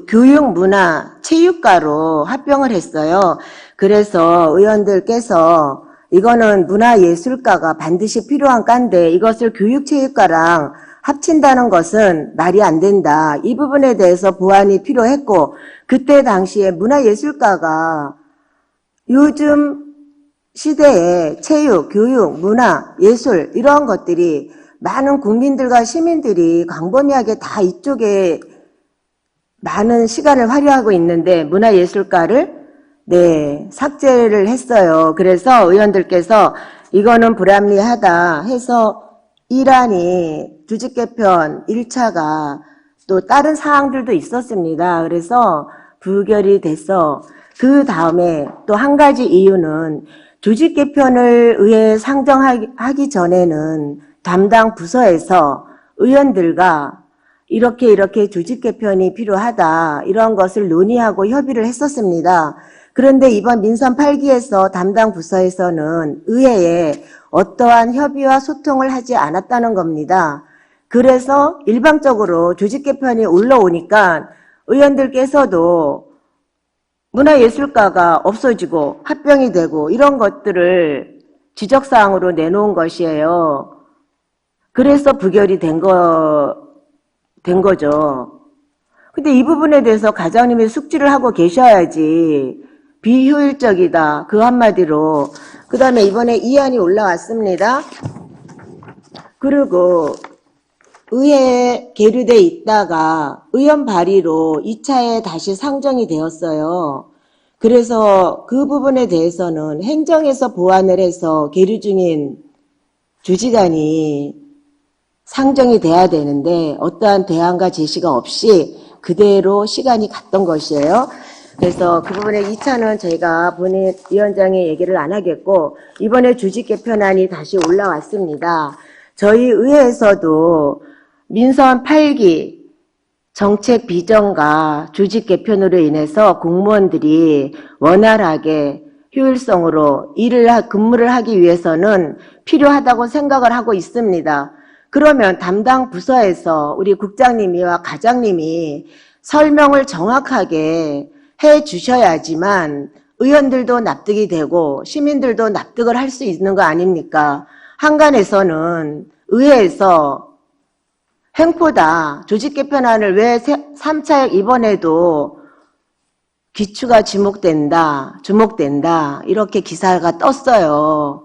교육, 문화, 체육과로 합병을 했어요. 그래서 의원들께서 이거는 문화예술가가 반드시 필요한 과인데 이것을 교육체육과랑 합친다는 것은 말이 안 된다. 이 부분에 대해서 보완이 필요했고 그때 당시에 문화예술가가 요즘 시대에 체육, 교육, 문화, 예술 이런 것들이 많은 국민들과 시민들이 광범위하게 다 이쪽에 많은 시간을 활용하고 있는데 문화예술가를 삭제를 했어요. 그래서 의원들께서 이거는 불합리하다 해서 1안이 조직 개편 1차가 또 다른 사항들도 있었습니다. 그래서 부결이 돼서 그 다음에 또 한 가지 이유는 조직 개편을 의회에 상정하기 전에는 담당 부서에서 의원들과 이렇게 조직 개편이 필요하다 이런 것을 논의하고 협의를 했었습니다. 그런데 이번 민선 8기에서 담당 부서에서는 의회에 어떠한 협의와 소통을 하지 않았다는 겁니다. 그래서 일방적으로 조직 개편이 올라오니까 의원들께서도 문화예술가가 없어지고 합병이 되고 이런 것들을 지적사항으로 내놓은 것이에요. 그래서 부결이 된 거죠. 근데 이 부분에 대해서 과장님이 숙지를 하고 계셔야지 비효율적이다. 그 한마디로. 그 다음에 이번에 이안이 올라왔습니다. 그리고 의회에 계류돼 있다가 의원 발의로 2차에 다시 상정이 되었어요. 그래서 그 부분에 대해서는 행정에서 보완을 해서 계류 중인 주지간이 상정이 돼야 되는데 어떠한 대안과 제시가 없이 그대로 시간이 갔던 것이에요. 그래서 그 부분에 2차는 저희가 본인 위원장의 얘기를 안 하겠고 이번에 조직 개편안이 다시 올라왔습니다. 저희 의회에서도 민선 8기 정책 비전과 조직 개편으로 인해서 공무원들이 원활하게 효율성으로 근무를 하기 위해서는 필요하다고 생각을 하고 있습니다. 그러면 담당 부서에서 우리 국장님이와 과장님이 설명을 정확하게 해 주셔야지만 의원들도 납득이 되고 시민들도 납득을 할 수 있는 거 아닙니까? 한간에서는 의회에서 횡포다. 조직 개편안을 왜 3차 이번에도 기추가 주목된다. 이렇게 기사가 떴어요.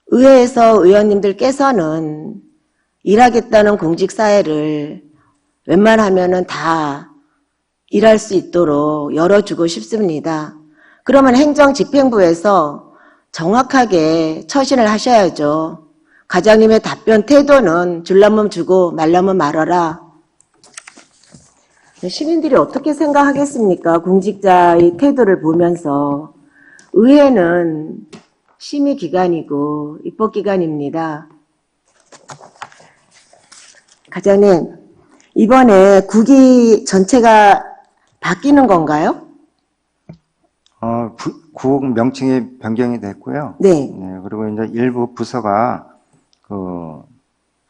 의회에서 의원님들께서는 일하겠다는 공직사회를 웬만하면은 다 일할 수 있도록 열어주고 싶습니다. 그러면 행정집행부에서 정확하게 처신을 하셔야죠. 과장님의 답변 태도는 줄라면 주고 말라면 말아라. 시민들이 어떻게 생각하겠습니까? 공직자의 태도를 보면서. 의회는 심의기관이고 입법기관입니다. 과장님, 이번에 국이 전체가 바뀌는 건가요? 구국 명칭이 변경이 됐고요. 네. 네, 그리고 이제 일부 부서가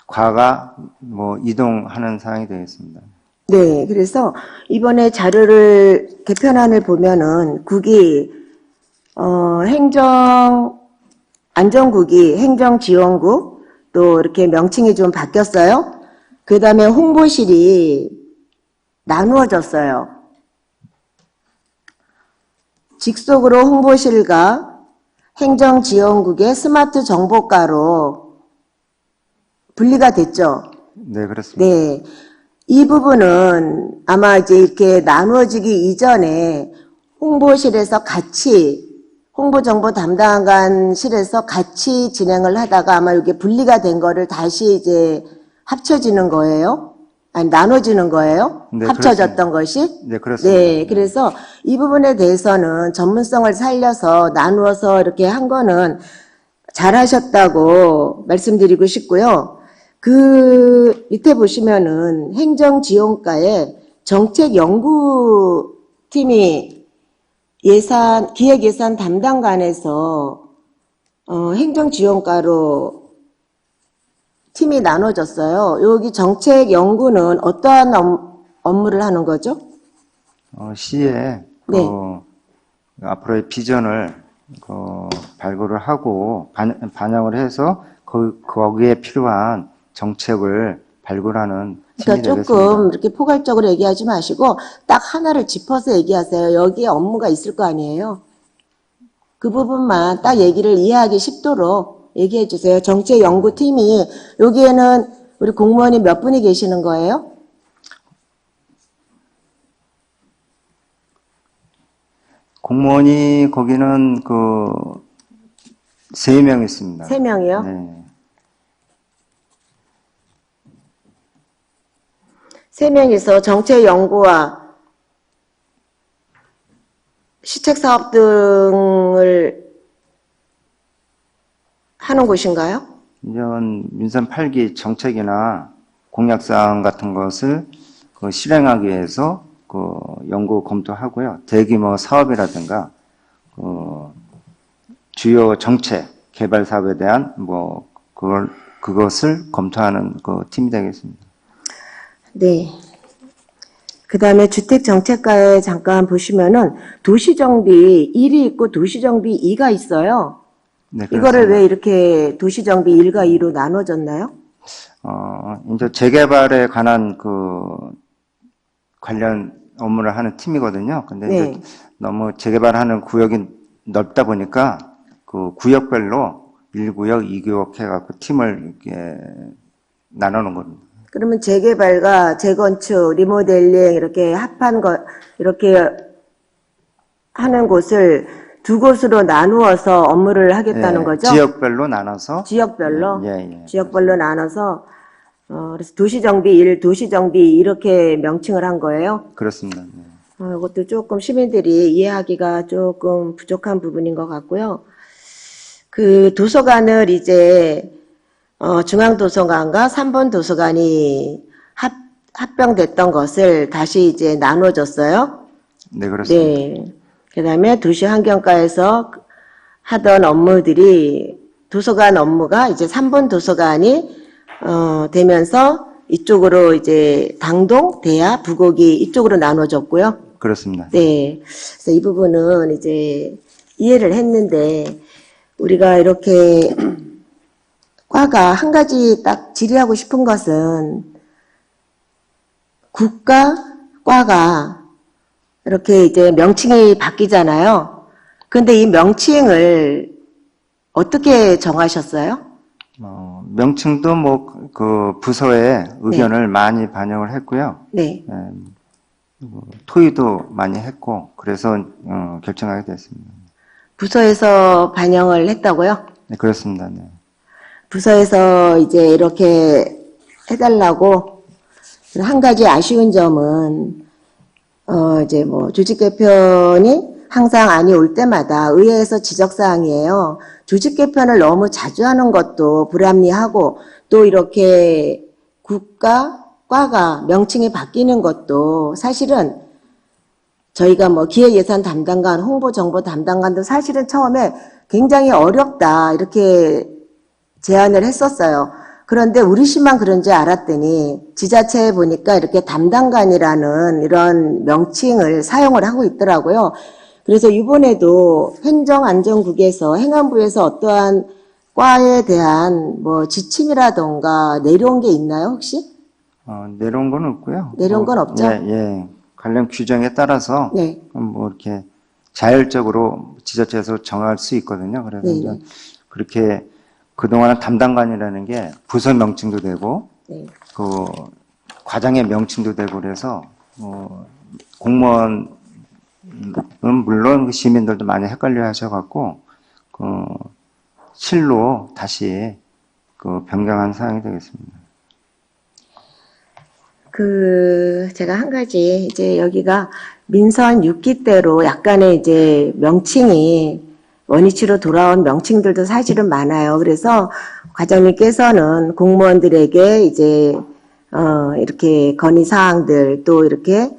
과가 이동하는 사항이 되겠습니다. 네, 그래서 이번에 자료를 개편안을 보면은 국이 안전국이 행정지원국 또 이렇게 명칭이 좀 바뀌었어요. 그 다음에 홍보실이 나누어졌어요. 직속으로 홍보실과 행정지원국의 스마트 정보과로 분리가 됐죠. 네, 그렇습니다. 네. 이 부분은 아마 이제 이렇게 나누어지기 이전에 홍보실에서 같이 홍보정보 담당관실에서 같이 진행을 하다가 아마 이게 분리가 된 거를 다시 이제 합쳐지는 거예요? 아니, 나눠지는 거예요? 네, 합쳐졌던 것이? 네, 그렇습니다. 네, 그래서 이 부분에 대해서는 전문성을 살려서 나누어서 이렇게 한 거는 잘하셨다고 말씀드리고 싶고요. 그 밑에 보시면은 행정지원과에 정책연구팀이 기획예산 담당관에서 행정지원과로 팀이 나눠졌어요. 여기 정책연구는 어떠한 업무를 하는 거죠? 시에 네. 앞으로의 비전을 발굴을 하고 반영을 해서 거기에 필요한 정책을 발굴하는 팀이 그러니까 되겠습니다. 조금 이렇게 포괄적으로 얘기하지 마시고 딱 하나를 짚어서 얘기하세요. 여기에 업무가 있을 거 아니에요. 그 부분만 딱 얘기를 이해하기 쉽도록 얘기해 주세요. 정책연구팀이 여기에는 우리 공무원이 몇 분이 계시는 거예요? 공무원이 거기는 3명 있습니다. 3명이요? 네. 3명이서 정책연구와 시책사업 등을 하는 곳인가요? 이런 민선 8기 정책이나 공약사항 같은 것을 실행하기 위해서 연구 검토하고요. 대규모 사업이라든가 주요 정책 개발 사업에 대한 그것을 검토하는 팀이 되겠습니다. 네. 그 다음에 주택정책과에 잠깐 보시면은 도시정비 1이 있고 도시정비 2가 있어요. 네, 이거를 왜 이렇게 도시정비 1과 2로 나눠졌나요? 이제 재개발에 관한 관련 업무를 하는 팀이거든요. 근데 네. 이제 너무 재개발하는 구역이 넓다 보니까 구역별로 1구역, 2구역 해갖고 팀을 이렇게 나누는 겁니다. 그러면 재개발과 재건축, 리모델링 이렇게 합한 이렇게 하는 곳을 두 곳으로 나누어서 업무를 하겠다는 거죠? 지역별로 나눠서. 지역별로? 예. 지역별로 나눠서, 그래서 도시정비 1, 도시정비 2 이렇게 명칭을 한 거예요? 그렇습니다. 네. 이것도 조금 시민들이 이해하기가 조금 부족한 부분인 것 같고요. 그 도서관을 이제 중앙도서관과 3번 도서관이 합병됐던 것을 다시 이제 나눠줬어요. 네, 그렇습니다. 네. 그 다음에 도시환경과에서 하던 업무들이 도서관 업무가 이제 3번 도서관이 되면서 이쪽으로 이제 당동, 대야, 부곡이 이쪽으로 나눠졌고요. 그렇습니다. 네. 그래서 이 부분은 이제 이해를 했는데 우리가 이렇게 과가 한 가지 딱 질의하고 싶은 것은 국가 과가 이렇게 이제 명칭이 바뀌잖아요. 근데 이 명칭을 어떻게 정하셨어요? 명칭도 부서의 의견을 많이 반영을 했고요. 네. 토의도 많이 했고, 그래서 결정하게 됐습니다. 부서에서 반영을 했다고요? 네, 그렇습니다. 네. 부서에서 이제 이렇게 해달라고 한 가지 아쉬운 점은 이제 조직 개편이 항상 안이 올 때마다 의회에서 지적사항이에요. 조직 개편을 너무 자주 하는 것도 불합리하고 또 이렇게 국가, 과가 명칭이 바뀌는 것도 사실은 저희가 뭐 기획예산 담당관, 홍보정보 담당관도 사실은 처음에 굉장히 어렵다 이렇게 제안을 했었어요. 그런데 우리 시만 그런 줄 알았더니 지자체에 보니까 이렇게 담당관이라는 이런 명칭을 사용을 하고 있더라고요. 그래서 이번에도 행정안전국에서 행안부에서 어떠한 과에 대한 뭐 지침이라던가 내려온 게 있나요 혹시? 내려온 건 없고요. 내려온 건 없죠? 예. 관련 규정에 따라서 네. 뭐 이렇게 자율적으로 지자체에서 정할 수 있거든요. 그래서 네네. 이제 그렇게 그동안은 담당관이라는 게 부서 명칭도 되고 네. 그 과장의 명칭도 되고 그래서 공무원은 물론 그 시민들도 많이 헷갈려 하셔갖고 그 실로 다시 그 변경한 사항이 되겠습니다. 제가 한 가지, 이제 여기가 민선 6기대로 약간의 이제 명칭이 원위치로 돌아온 명칭들도 사실은 많아요. 그래서 과장님께서는 공무원들에게 이제, 이렇게 건의사항들 또 이렇게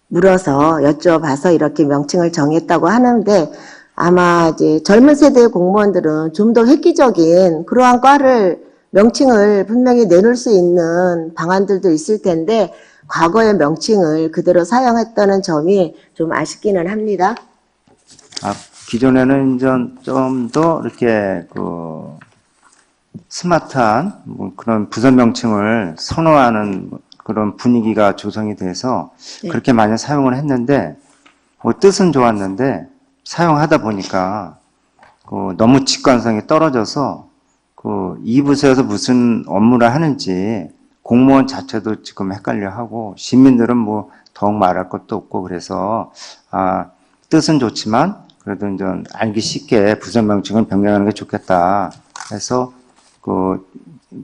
물어서 여쭤봐서 이렇게 명칭을 정했다고 하는데 아마 이제 젊은 세대의 공무원들은 좀 더 획기적인 그러한 과를 명칭을 분명히 내놓을 수 있는 방안들도 있을 텐데 과거의 명칭을 그대로 사용했다는 점이 좀 아쉽기는 합니다. 기존에는 좀 더 이렇게 그 스마트한 뭐 그런 부서 명칭을 선호하는 그런 분위기가 조성이 돼서 네. 그렇게 많이 사용을 했는데 뜻은 좋았는데 사용하다 보니까 너무 직관성이 떨어져서 이 부서에서 무슨 업무를 하는지 공무원 자체도 지금 헷갈려하고 시민들은 뭐 더욱 말할 것도 없고 그래서 뜻은 좋지만 그래도 이제 알기 쉽게 부서 명칭을 변경하는 게 좋겠다 해서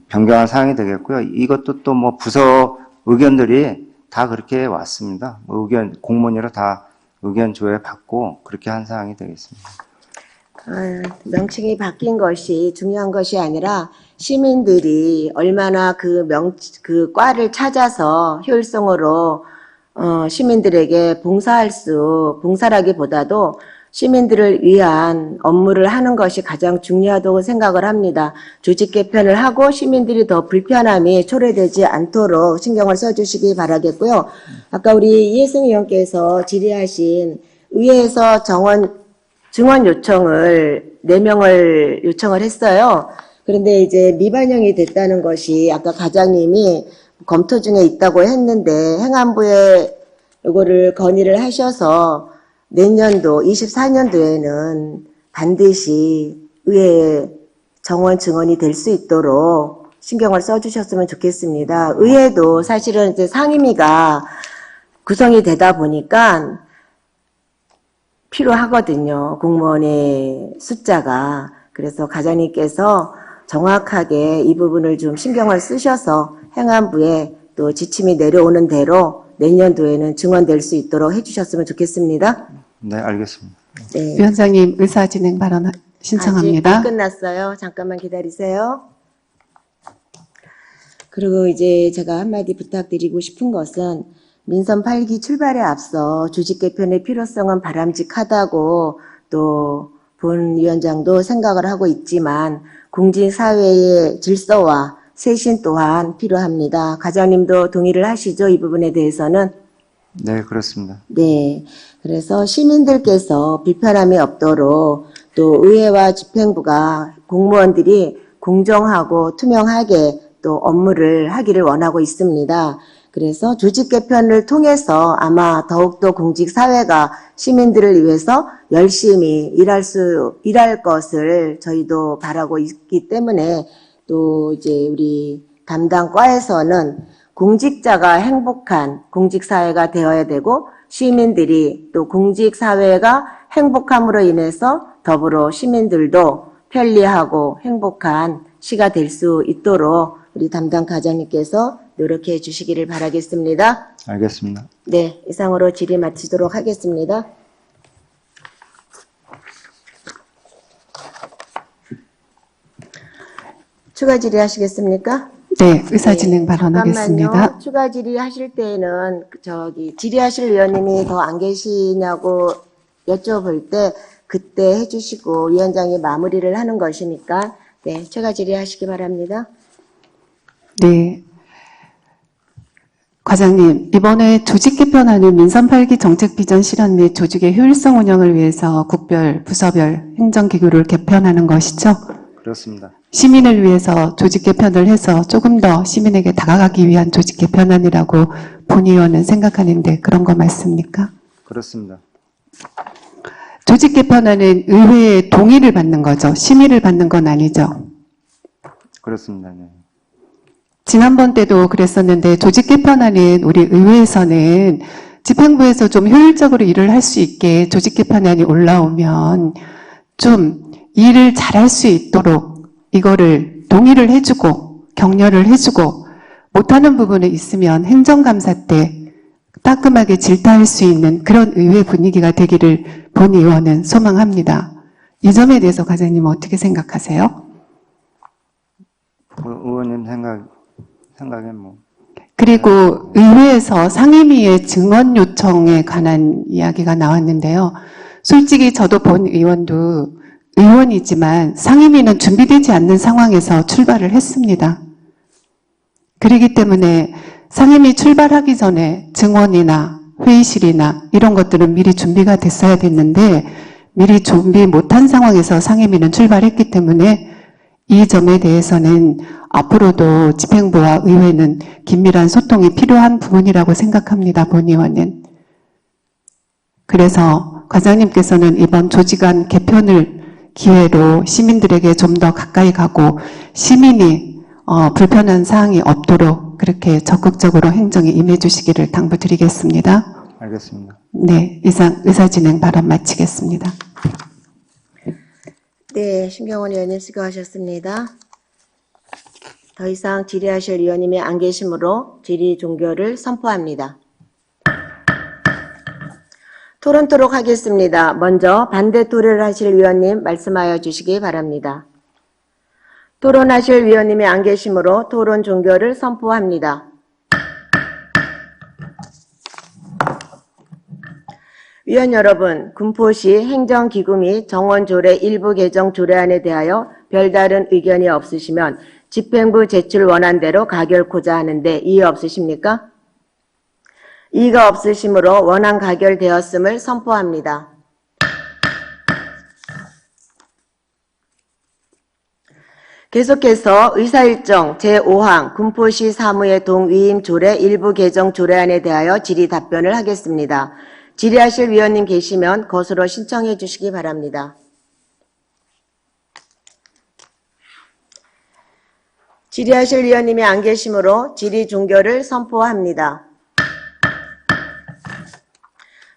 변경한 사항이 되겠고요. 이것도 또 뭐 부서 의견들이 다 그렇게 왔습니다. 공무원으로 다 의견 조회 받고 그렇게 한 사항이 되겠습니다. 명칭이 바뀐 것이 중요한 것이 아니라 시민들이 얼마나 그 과를 찾아서 효율성으로 시민들에게 봉사라기보다도 시민들을 위한 업무를 하는 것이 가장 중요하다고 생각을 합니다. 조직 개편을 하고 시민들이 더 불편함이 초래되지 않도록 신경을 써주시기 바라겠고요. 아까 우리 이혜승 의원께서 질의하신 의회에서 증원 요청을 4명을 요청을 했어요. 그런데 이제 미반영이 됐다는 것이 아까 과장님이 검토 중에 있다고 했는데 행안부에 이거를 건의를 하셔서 내년도 24년도에는 반드시 의회에 정원 증원이 될 수 있도록 신경을 써주셨으면 좋겠습니다. 의회도 사실은 이제 상임위가 구성이 되다 보니까 필요하거든요. 공무원의 숫자가. 그래서 과장님께서 정확하게 이 부분을 좀 신경을 쓰셔서 행안부에 또 지침이 내려오는 대로 내년도에는 증원될 수 있도록 해주셨으면 좋겠습니다. 네, 알겠습니다. 네. 위원장님 의사진행 발언 신청합니다. 아직 안 끝났어요. 잠깐만 기다리세요. 그리고 이제 제가 한마디 부탁드리고 싶은 것은 민선 8기 출발에 앞서 조직 개편의 필요성은 바람직하다고 또 본 위원장도 생각을 하고 있지만 공직사회의 질서와 쇄신 또한 필요합니다. 과장님도 동의를 하시죠? 이 부분에 대해서는? 네, 그렇습니다. 네. 그래서 시민들께서 불편함이 없도록 또 의회와 집행부가 공무원들이 공정하고 투명하게 또 업무를 하기를 원하고 있습니다. 그래서 조직 개편을 통해서 아마 더욱더 공직사회가 시민들을 위해서 열심히 일할 것을 저희도 바라고 있기 때문에 또 이제 우리 담당 과에서는 공직자가 행복한 공직사회가 되어야 되고 시민들이 또 공직사회가 행복함으로 인해서 더불어 시민들도 편리하고 행복한 시가 될 수 있도록 우리 담당 과장님께서 노력해 주시기를 바라겠습니다. 알겠습니다. 네, 이상으로 질의 마치도록 하겠습니다. 추가 질의하시겠습니까? 네, 의사진행 네, 발언하겠습니다. 잠깐만요. 추가 질의하실 때에는 질의하실 위원님이 더 안 계시냐고 여쭤볼 때 그때 해주시고 위원장이 마무리를 하는 것이니까 네, 추가 질의하시기 바랍니다. 네. 과장님, 이번에 조직 개편안은 민선 8기 정책 비전 실현 및 조직의 효율성 운영을 위해서 국별, 부서별 행정기구를 개편하는 것이죠? 그렇습니다. 시민을 위해서 조직 개편을 해서 조금 더 시민에게 다가가기 위한 조직 개편안이라고 본 의원은 생각하는데 그런 거 맞습니까? 그렇습니다. 조직 개편안은 의회의 동의를 받는 거죠. 심의를 받는 건 아니죠. 그렇습니다. 네. 지난번 때도 그랬었는데 조직 개편안은 우리 의회에서는 집행부에서 좀 효율적으로 일을 할 수 있게 조직 개편안이 올라오면 좀 일을 잘할 수 있도록 이거를 동의를 해주고 격려를 해주고 못하는 부분에 있으면 행정감사 때 따끔하게 질타할 수 있는 그런 의회 분위기가 되기를 본 의원은 소망합니다. 이 점에 대해서 과장님 어떻게 생각하세요? 의원님 생각에 뭐. 그리고 의회에서 상임위의 증언 요청에 관한 이야기가 나왔는데요. 솔직히 저도 본 의원도 의원이지만 상임위는 준비되지 않는 상황에서 출발을 했습니다. 그렇기 때문에 상임위 출발하기 전에 증언이나 회의실이나 이런 것들은 미리 준비가 됐어야 됐는데 미리 준비 못한 상황에서 상임위는 출발했기 때문에 이 점에 대해서는 앞으로도 집행부와 의회는 긴밀한 소통이 필요한 부분이라고 생각합니다. 본 의원은. 그래서 과장님께서는 이번 조직안 개편을 기회로 시민들에게 좀 더 가까이 가고 시민이 불편한 사항이 없도록 그렇게 적극적으로 행정에 임해 주시기를 당부드리겠습니다. 알겠습니다. 네, 이상 의사진행 발언 마치겠습니다. 네, 신경원 의원님 수고하셨습니다. 더 이상 질의하실 위원님이 안 계시므로 질의 종결을 선포합니다. 토론토록 하겠습니다. 먼저 반대 토론을 하실 위원님 말씀하여 주시기 바랍니다. 토론하실 위원님이 안 계시므로 토론 종결을 선포합니다. 위원 여러분, 군포시 행정기구 및 정원조례 일부 개정 조례안에 대하여 별다른 의견이 없으시면 집행부 제출 원안대로 가결코자 하는데 이의 없으십니까? 이의가 없으시므로 원안 가결되었음을 선포합니다. 계속해서 의사일정 제5항 군포시 사무의 동위임 조례 일부 개정 조례안에 대하여 질의 답변을 하겠습니다. 질의하실 위원님 계시면 거수로 신청해 주시기 바랍니다. 질의하실 위원님이 안 계시므로 질의 종결을 선포합니다.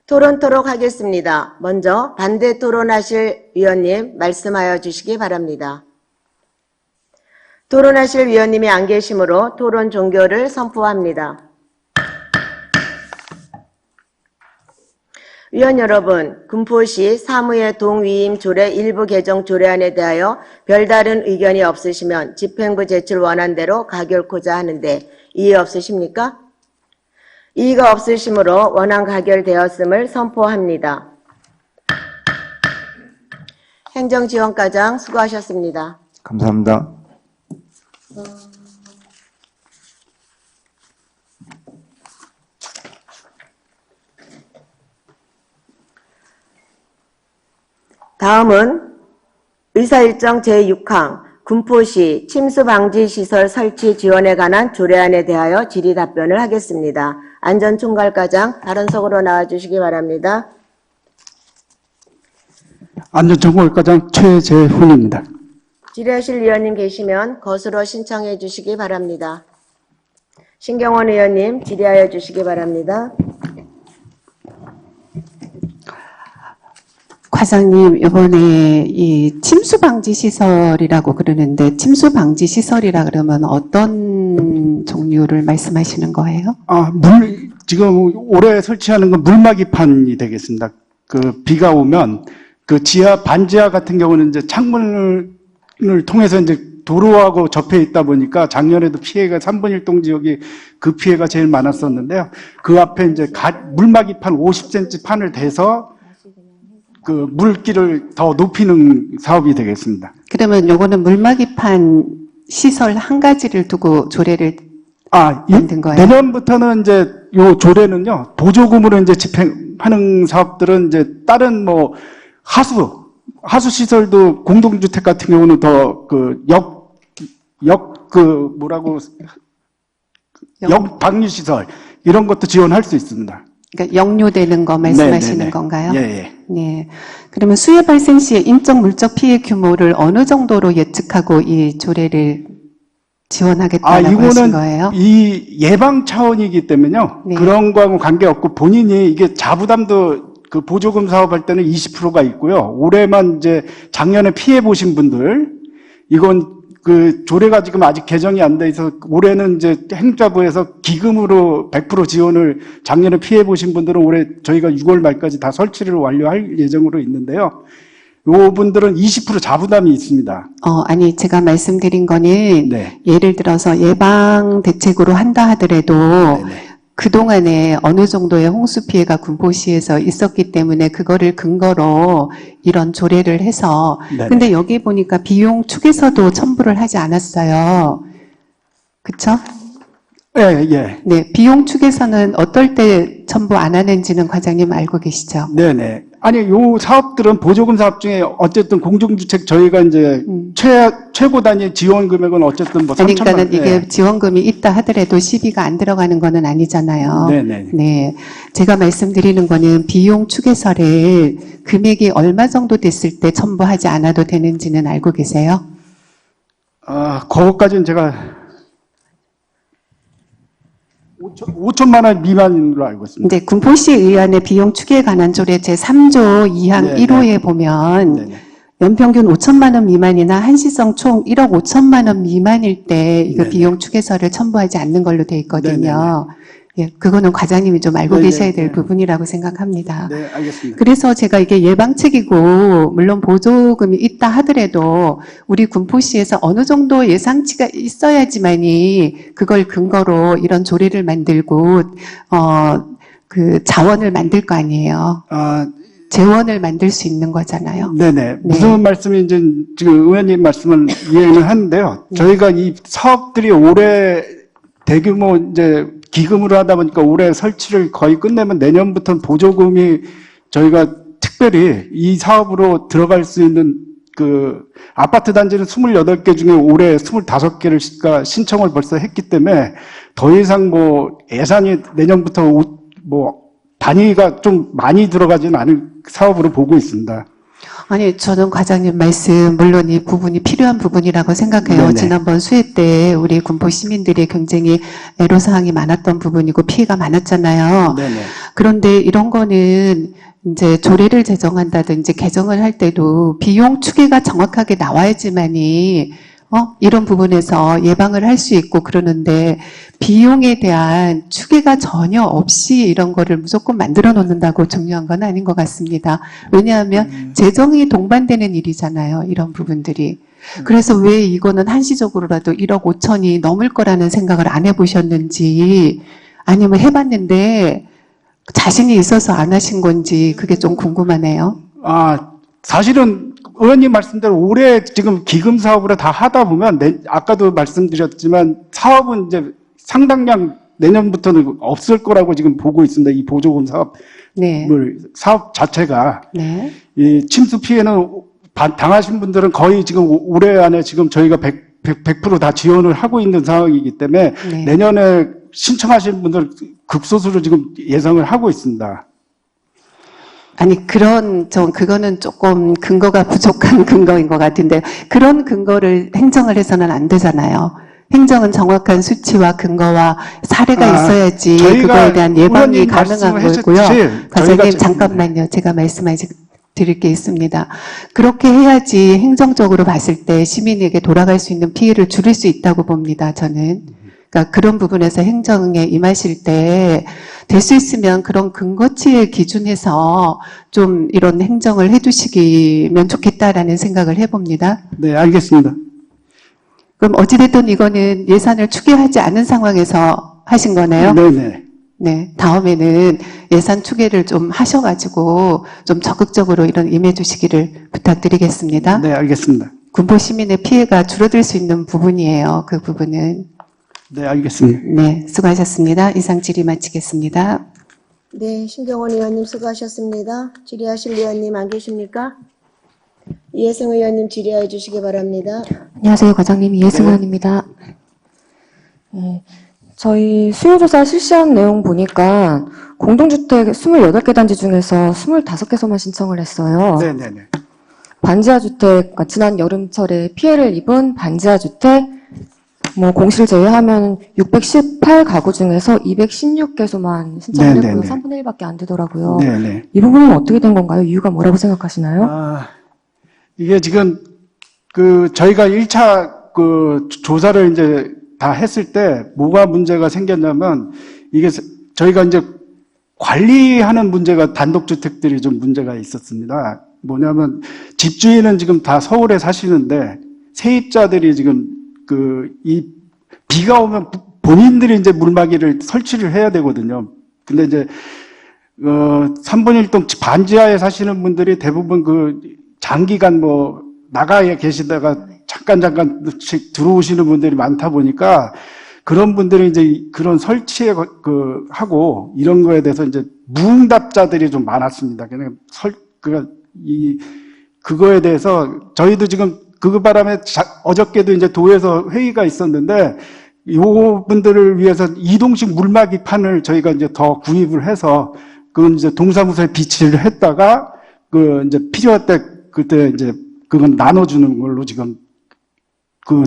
토론토록 하겠습니다. 먼저 반대 토론하실 위원님 말씀하여 주시기 바랍니다. 토론하실 위원님이 안 계시므로 토론 종결을 선포합니다. 위원 여러분, 군포시 사무의 동위임 조례 일부 개정 조례안에 대하여 별다른 의견이 없으시면 집행부 제출 원안대로 가결코자 하는데 이의 없으십니까? 이의가 없으시므로 원안 가결되었음을 선포합니다. 행정지원과장 수고하셨습니다. 감사합니다. 다음은 의사일정 제6항 군포시 침수방지시설 설치 지원에 관한 조례안에 대하여 질의 답변을 하겠습니다. 안전총괄과장 발언석으로 나와주시기 바랍니다. 안전총괄과장 최재훈입니다. 질의하실 위원님 계시면 거수로 신청해 주시기 바랍니다. 신경원 의원님 질의하여 주시기 바랍니다. 과장님, 이번에 이 침수방지시설이라고 그러는데 침수방지시설이라 그러면 어떤 종류를 말씀하시는 거예요? 지금 올해 설치하는 건 물막이판이 되겠습니다. 그 비가 오면 그 지하 반지하 같은 경우는 이제 창문을 통해서 이제 도로하고 접해 있다 보니까 작년에도 피해가 3분 1동 지역이 그 피해가 제일 많았었는데요. 그 앞에 이제 물막이판 50cm 판을 대서 그 물길을 더 높이는 사업이 되겠습니다. 그러면 요거는 물막이판 시설 한 가지를 두고 조례를 만든 거예요? 내년부터는 이제 요 조례는요, 보조금으로 이제 집행하는 사업들은 이제 다른 뭐 하수 시설도 공동주택 같은 경우는 더 역 방류 시설 이런 것도 지원할 수 있습니다. 그러니까 역류되는 거 말씀하시는 네네네. 건가요? 예, 예. 네. 그러면 수해 발생 시에 인적 물적 피해 규모를 어느 정도로 예측하고 이 조례를 지원하겠다고 하신 거예요? 이 예방 차원이기 때문에요. 네. 그런 거하고 관계없고 본인이 이게 자부담도 그 보조금 사업할 때는 20%가 있고요. 올해만 이제 작년에 피해 보신 분들, 이건 그 조례가 지금 아직 개정이 안 돼 있어서 올해는 이제 행자부에서 기금으로 100% 지원을 작년에 피해 보신 분들은 올해 저희가 6월 말까지 다 설치를 완료할 예정으로 있는데요. 요 분들은 20% 자부담이 있습니다. 아니, 제가 말씀드린 거는 네. 예를 들어서 예방 대책으로 한다 하더라도 그동안에 어느 정도의 홍수 피해가 군포시에서 있었기 때문에 그거를 근거로 이런 조례를 해서 네네. 근데 여기 보니까 비용 축에서도 첨부를 하지 않았어요. 그쵸? 예, 예. 네, 비용 축에서는 어떨 때 첨부 안 하는지는 과장님 알고 계시죠? 네네. 아니, 요 사업들은 보조금 사업 중에 어쨌든 공동주택 저희가 이제 최고 단위 지원 금액은 어쨌든 뭐 3천만 그러니까는 이게 지원금이 있다 하더라도 시비가 안 들어가는 거는 아니잖아요. 네네. 네. 제가 말씀드리는 거는 비용 축에서를 금액이 얼마 정도 됐을 때 첨부하지 않아도 되는지는 알고 계세요? 그것까지는 제가 5천만 원 미만으로 알고 있습니다. 근데 군포시 의안의 비용 축에 관한 조례 제3조 2항 네, 1호에 보면 네네. 연평균 5천만 원 미만이나 한시성 총 1억 5천만 원 미만일 때 이거 네네. 비용 축에서를 첨부하지 않는 걸로 돼 있거든요. 예, 그거는 과장님이 좀 알고 네네. 계셔야 될 부분이라고 생각합니다. 네, 알겠습니다. 그래서 제가 이게 예방책이고 물론 보조금이 있다 하더라도 우리 군포시에서 어느 정도 예상치가 있어야지만이 그걸 근거로 이런 조례를 만들고 그 자원을 만들 거 아니에요. 재원을 만들 수 있는 거잖아요. 네네. 무슨 말씀인지 지금 의원님 말씀을 이해는 하는데요. 저희가 이 사업들이 올해 대규모 이제 기금으로 하다 보니까 올해 설치를 거의 끝내면 내년부터는 보조금이 저희가 특별히 이 사업으로 들어갈 수 있는 그 아파트 단지는 28개 중에 올해 25개를 신청을 벌써 했기 때문에 더 이상 뭐 예산이 내년부터 뭐 단위가 좀 많이 들어가지는 않을 사업으로 보고 있습니다. 아니, 저는 과장님 말씀, 물론 이 부분이 필요한 부분이라고 생각해요. 네네. 지난번 수해 때 우리 군포 시민들이 굉장히 애로사항이 많았던 부분이고 피해가 많았잖아요. 네네. 그런데 이런 거는 이제 조례를 제정한다든지 개정을 할 때도 비용 추계가 정확하게 나와야지만이 이런 부분에서 예방을 할 수 있고 그러는데 비용에 대한 추계가 전혀 없이 이런 거를 무조건 만들어 놓는다고 중요한 건 아닌 것 같습니다. 왜냐하면 재정이 동반되는 일이잖아요. 이런 부분들이. 그래서 왜 이거는 한시적으로라도 1억 5천이 넘을 거라는 생각을 안 해보셨는지 아니면 해봤는데 자신이 있어서 안 하신 건지 그게 좀 궁금하네요. 사실은 의원님 말씀대로 올해 지금 기금 사업으로 다 하다 보면 아까도 말씀드렸지만 사업은 이제 상당량 내년부터는 없을 거라고 지금 보고 있습니다. 이 보조금 사업 자체가 네. 이 침수 피해는 당하신 분들은 거의 지금 올해 안에 지금 저희가 100% 다 지원을 하고 있는 상황이기 때문에 네. 내년에 신청하시는 분들 극소수로 지금 예상을 하고 있습니다. 아니, 그거는 조금 근거가 부족한 근거인 것 같은데, 그런 근거를 행정을 해서는 안 되잖아요. 행정은 정확한 수치와 근거와 사례가 있어야지 그거에 대한 예방이 가능한 거고요. 과장님, 잠깐만요. 제가 드릴 게 있습니다. 그렇게 해야지 행정적으로 봤을 때 시민에게 돌아갈 수 있는 피해를 줄일 수 있다고 봅니다, 저는. 그러니까 그런 부분에서 행정에 임하실 때 될 수 있으면 그런 근거치에 기준해서 좀 이런 행정을 해주시면 좋겠다라는 생각을 해봅니다. 네, 알겠습니다. 그럼 어찌됐든 이거는 예산을 추계하지 않은 상황에서 하신 거네요? 네네. 네. 다음에는 예산 추계를 좀 하셔가지고 좀 적극적으로 이런 임해 주시기를 부탁드리겠습니다. 네, 알겠습니다. 군포 시민의 피해가 줄어들 수 있는 부분이에요. 그 부분은. 네, 알겠습니다. 네. 수고하셨습니다. 이상 질의 마치겠습니다. 네, 신경원 의원님 수고하셨습니다. 질의하실 의원님 안 계십니까? 이해승 의원님 질의해 주시기 바랍니다. 안녕하세요, 과장님. 이해승원입니다. 저희 수요조사 실시한 내용 보니까 공동주택 28개 단지 중에서 25개소만 신청을 했어요. 네네네. 반지하 주택, 그러니까 지난 여름철에 피해를 입은 반지하 주택, 공실 제외하면 618가구 중에서 216개소만 신청을 했고요. 네네네. 3분의 1밖에 안 되더라고요. 네네. 이 부분은 어떻게 된 건가요? 이유가 뭐라고 생각하시나요? 아, 이게 지금 저희가 1차 조사를 이제 다 했을 때 뭐가 문제가 생겼냐면 이게 저희가 이제 관리하는 문제가 단독주택들이 좀 문제가 있었습니다. 뭐냐면 집주인은 지금 다 서울에 사시는데 세입자들이 지금 이 비가 오면 본인들이 이제 물막이를 설치를 해야 되거든요. 근데 이제 3번 1동 반지하에 사시는 분들이 대부분 장기간 나가에 계시다가 잠깐씩 들어오시는 분들이 많다 보니까 그런 분들이 이제 그런 설치에 하고 이런 거에 대해서 이제 무응답자들이 좀 많았습니다. 그냥 그거에 대해서 저희도 지금 그 바람에 어저께도 이제 도에서 회의가 있었는데 요 분들을 위해서 이동식 물막이 판을 저희가 이제 더 구입을 해서 그건 이제 동사무소에 비치를 했다가 이제 필요할 때 그때 이제 그건 나눠주는 걸로 지금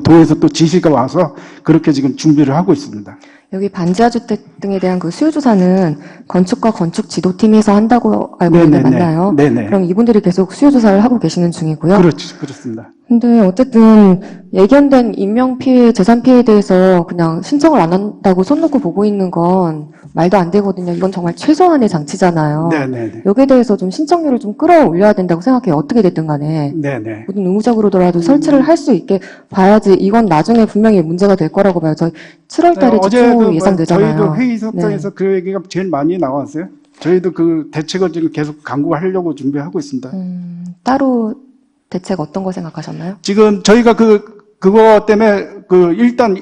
도에서 또 지시가 와서 그렇게 지금 준비를 하고 있습니다. 여기 반지하 주택 등에 대한 그 수요조사는 건축과 건축지도팀에서 한다고 알고 있는데 맞나요? 네네. 그럼 이분들이 계속 수요조사를 하고 계시는 중이고요. 그렇습니다. 근데 어쨌든 예견된 인명피해, 재산피해에 대해서 그냥 신청을 안 한다고 손 놓고 보고 있는 건 말도 안 되거든요. 이건 정말 최소한의 장치잖아요. 네네네. 여기에 대해서 좀 신청률을 좀 끌어올려야 된다고 생각해요. 어떻게 됐든 간에. 네네. 모든 의무적으로라도 설치를 할 수 있게 봐야지. 이건 나중에 분명히 문제가 될 거라고 봐요. 저희 7월 달에 집중 예상되잖아요. 저희도 회의석장에서 그 얘기가 제일 많이 나왔어요. 저희도 대책을 지금 계속 강구하려고 준비하고 있습니다. 따로 대책 어떤 거 생각하셨나요? 지금 저희가 그거 때문에 일단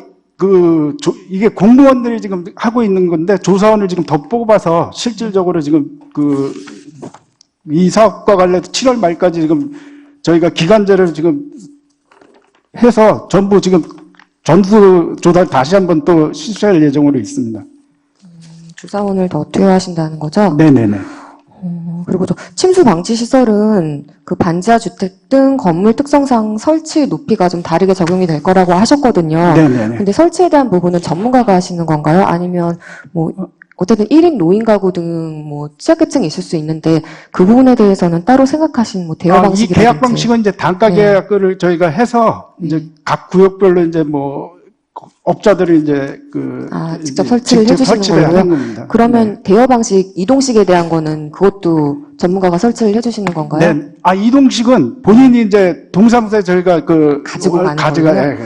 이게 공무원들이 지금 하고 있는 건데 조사원을 지금 더 뽑아서 실질적으로 지금 이 사업과 관련해서 7월 말까지 지금 저희가 기간제를 지금 해서 전부 지금 전수 조사를 다시 한번 또 실시할 예정으로 있습니다. 조사원을 더 투여하신다는 거죠? 네네네. 그리고 침수 방지 시설은 그 반지하 주택 등 건물 특성상 설치 높이가 좀 다르게 적용이 될 거라고 하셨거든요. 네네네. 근데 설치에 대한 부분은 전문가가 하시는 건가요? 아니면 어쨌든 1인 노인 가구 등 취약계층이 있을 수 있는데 그 부분에 대해서는 따로 생각하신 대여 이 방식이라든지. 계약 방식은 이제 단가 계약을 저희가 해서 이제 각 구역별로 이제 업자들이 이제 직접 설치를 해주시는 거고요. 하는 겁니다. 그러면 대여 방식, 이동식에 대한 거는 그것도 전문가가 설치를 해주시는 건가요? 네. 이동식은 본인이 이제 동사무소에 저희가 가지고 가는 거예요?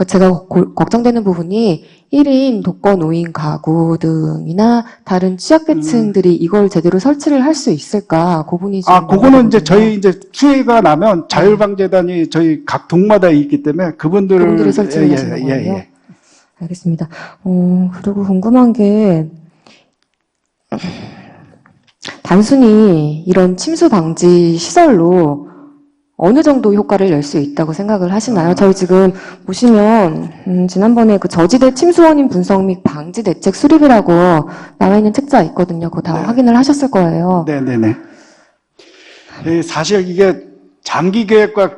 제가 걱정되는 부분이 1인 독거 노인 가구 등이나 다른 취약계층들이 이걸 제대로 설치를 할 수 있을까? 그 부분이 좀. 그거는 이제 저희 이제 수혜가 나면 자율방재단이 저희 각 동마다 있기 때문에 그분들이 설치를 하시는 거예요? 알겠습니다. 그리고 궁금한 게, 단순히 이런 침수 방지 시설로 어느 정도 효과를 낼 수 있다고 생각을 하시나요? 저희 지금 보시면, 지난번에 저지대 침수 원인 분석 및 방지 대책 수립이라고 나와 있는 책자 있거든요. 그거 다 확인을 하셨을 거예요. 네네네. 사실 이게 장기 계획과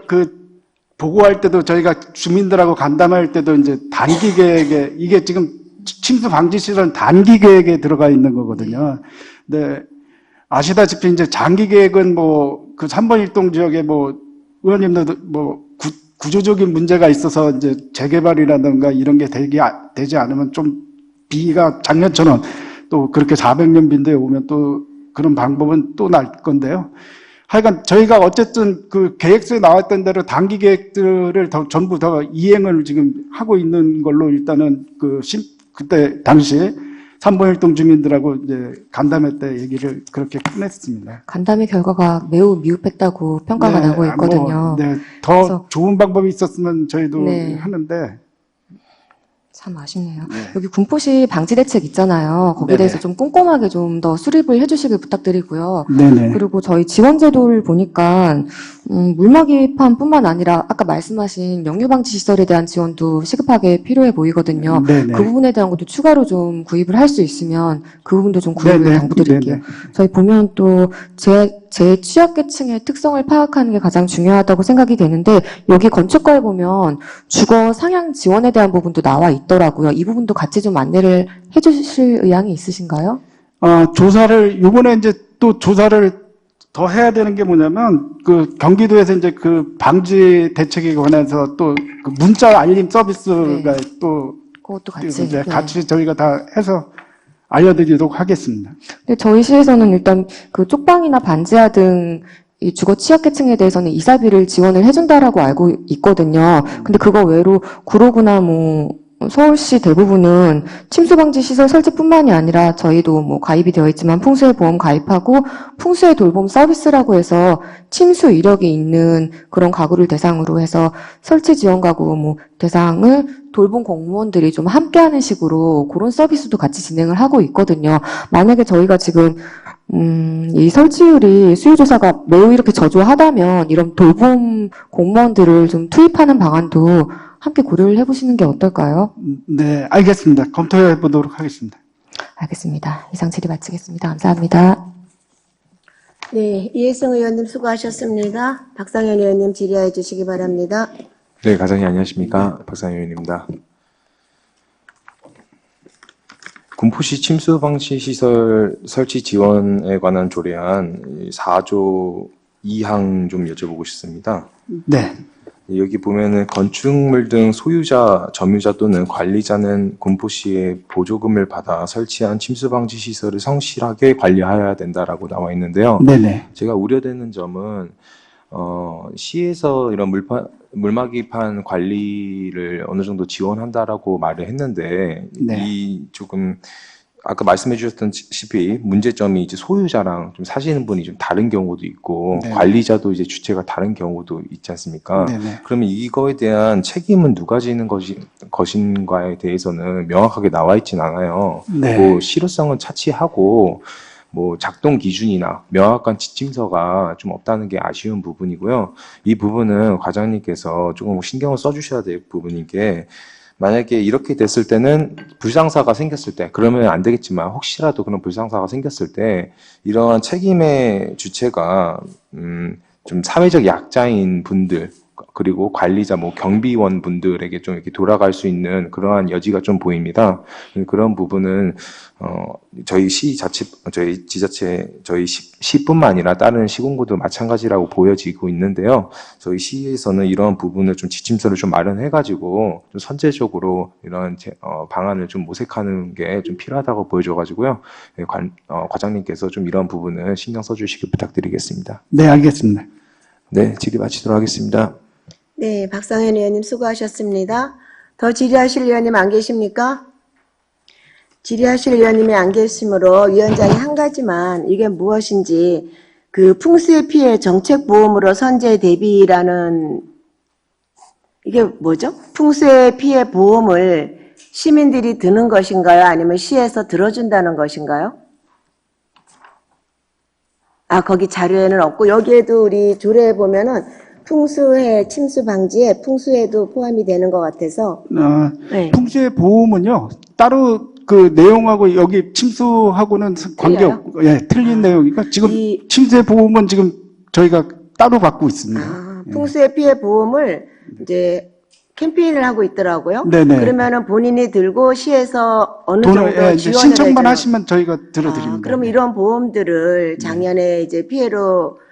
보고할 때도 저희가 주민들하고 간담할 때도 이제 단기 계획에 이게 지금 침수 방지 시설은 단기 계획에 들어가 있는 거거든요. 근데 아시다시피 이제 장기 계획은 3번 1동 지역에 의원님도 구조적인 문제가 있어서 이제 재개발이라든가 이런 게 되지 않으면 좀 비가 작년처럼 또 그렇게 400년 빈도에 오면 또 그런 방법은 또 날 건데요. 하여간 저희가 어쨌든 그 계획서에 나왔던 대로 단기 계획들을 전부 다 이행을 지금 하고 있는 걸로 일단은 그때 당시에 삼봉일동 주민들하고 이제 간담회 때 얘기를 그렇게 끝냈습니다. 간담회 결과가 매우 미흡했다고 평가가 네, 나고 있거든요. 더 그래서- 좋은 방법이 있었으면 저희도 네. 하는데 참 아쉽네요. 여기 군포시 방지 대책 있잖아요. 거기에 네네. 대해서 좀 꼼꼼하게 좀 더 수립을 해주시길 부탁드리고요. 네네. 그리고 저희 지원제도를 보니까 물막이판뿐만 아니라 아까 말씀하신 역류방지 시설에 대한 지원도 시급하게 필요해 보이거든요. 네네. 그 부분에 대한 것도 추가로 좀 구입을 할 수 있으면 그 부분도 좀 구입을 네네. 당부드릴게요. 네네. 저희 보면 또 제 취약계층의 특성을 파악하는 게 가장 중요하다고 생각이 되는데 여기 건축과에 보면 주거 상향 지원에 대한 부분도 나와 있더라고요. 이 부분도 같이 좀 안내를 해주실 의향이 있으신가요? 조사를, 요번에 이제 또 조사를 더 해야 되는 게 뭐냐면, 그 경기도에서 이제 그 방지 대책에 관해서 또 그 문자 알림 서비스가 또 그것도 같이. 이제 네. 같이 저희가 다 해서 알려드리도록 하겠습니다. 근데 저희 시에서는 일단 그 쪽방이나 반지하 등 이 주거 취약계층에 대해서는 이사비를 지원을 해준다라고 알고 있거든요. 근데 그거 외로 구로구나 뭐 서울시 대부분은 침수 방지 시설 설치뿐만이 아니라 저희도 뭐 가입이 되어 있지만 풍수해 보험 가입하고 풍수해 돌봄 서비스라고 해서 침수 이력이 있는 그런 가구를 대상으로 해서 설치 지원 가구 뭐 대상을 돌봄 공무원들이 좀 함께하는 식으로 그런 서비스도 같이 진행을 하고 있거든요. 만약에 저희가 지금 이 설치율이 수요조사가 매우 이렇게 저조하다면 이런 돌봄 공무원들을 좀 투입하는 방안도 함께 고려를 해보시는 게 어떨까요? 네, 알겠습니다. 검토해 보도록 하겠습니다. 알겠습니다. 이상 질의 마치겠습니다. 감사합니다. 네, 이혜성 의원님 수고하셨습니다. 박상현 의원님 질의해 주시기 바랍니다. 네, 가장님 안녕하십니까? 박상현 의원입니다. 군포시 침수 방지 시설 설치 지원에 관한 조례안 4조 2항 좀 여쭤보고 싶습니다. 네. 여기 보면은 건축물 등 소유자, 점유자 또는 관리자는 군포시의 보조금을 받아 설치한 침수 방지 시설을 성실하게 관리하여야 된다라고 나와 있는데요. 네네. 제가 우려되는 점은 시에서 이런 물막이판 관리를 어느 정도 지원한다라고 말을 했는데 네. 이 조금 아까 말씀해 주셨다시피 문제점이 이제 소유자랑 좀 사시는 분이 좀 다른 경우도 있고 네. 관리자도 이제 주체가 다른 경우도 있지 않습니까? 네네. 그러면 이거에 대한 책임은 누가 지는 것인가에 대해서는 명확하게 나와 있진 않아요. 네. 뭐 실효성은 차치하고 뭐 작동 기준이나 명확한 지침서가 좀 없다는 게 아쉬운 부분이고요. 이 부분은 과장님께서 조금 신경을 써주셔야 될 부분인 게 만약에 이렇게 됐을 때는 불상사가 생겼을 때 그러면 안 되겠지만 혹시라도 그런 불상사가 생겼을 때 이러한 책임의 주체가 좀 사회적 약자인 분들 그리고 관리자 뭐 경비원 분들에게 좀 이렇게 돌아갈 수 있는 그러한 여지가 좀 보입니다. 그런 부분은 저희 시 자체, 저희 지자체, 저희 시뿐만 아니라 다른 시군구도 마찬가지라고 보여지고 있는데요. 저희 시에서는 이런 부분을 좀 지침서를 좀 마련해가지고 좀 선제적으로 이런 방안을 좀 모색하는 게 좀 필요하다고 보여져가지고요. 과장님께서 좀 이런 부분을 신경 써주시기 부탁드리겠습니다. 네, 알겠습니다. 네, 질의 마치도록 하겠습니다. 네, 박상현 의원님 수고하셨습니다. 더 질의하실 의원님 안 계십니까? 질의하실 의원님이 안 계시므로 위원장이 한 가지만 이게 무엇인지 그 풍수의 피해 정책보험으로 선제 대비라는 이게 뭐죠? 풍수의 피해 보험을 시민들이 드는 것인가요? 아니면 시에서 들어준다는 것인가요? 거기 자료에는 없고 여기에도 우리 조례에 보면은 풍수해 침수 방지에 풍수해도 포함이 되는 것 같아서 네. 풍수의 보험은요, 따로 그 내용하고 여기 침수하고는 관계없고, 예, 틀린 내용이니까 지금 침수의 보험은 지금 저희가 따로 받고 있습니다. 풍수해 피해 보험을 이제 캠페인을 하고 있더라고요. 네네. 그러면은 본인이 들고 시에서 어느 정도 돈을 지원을 이제 신청만 해줘요. 하시면 저희가 들어드립니다. 그럼 이런 보험들을 작년에 이제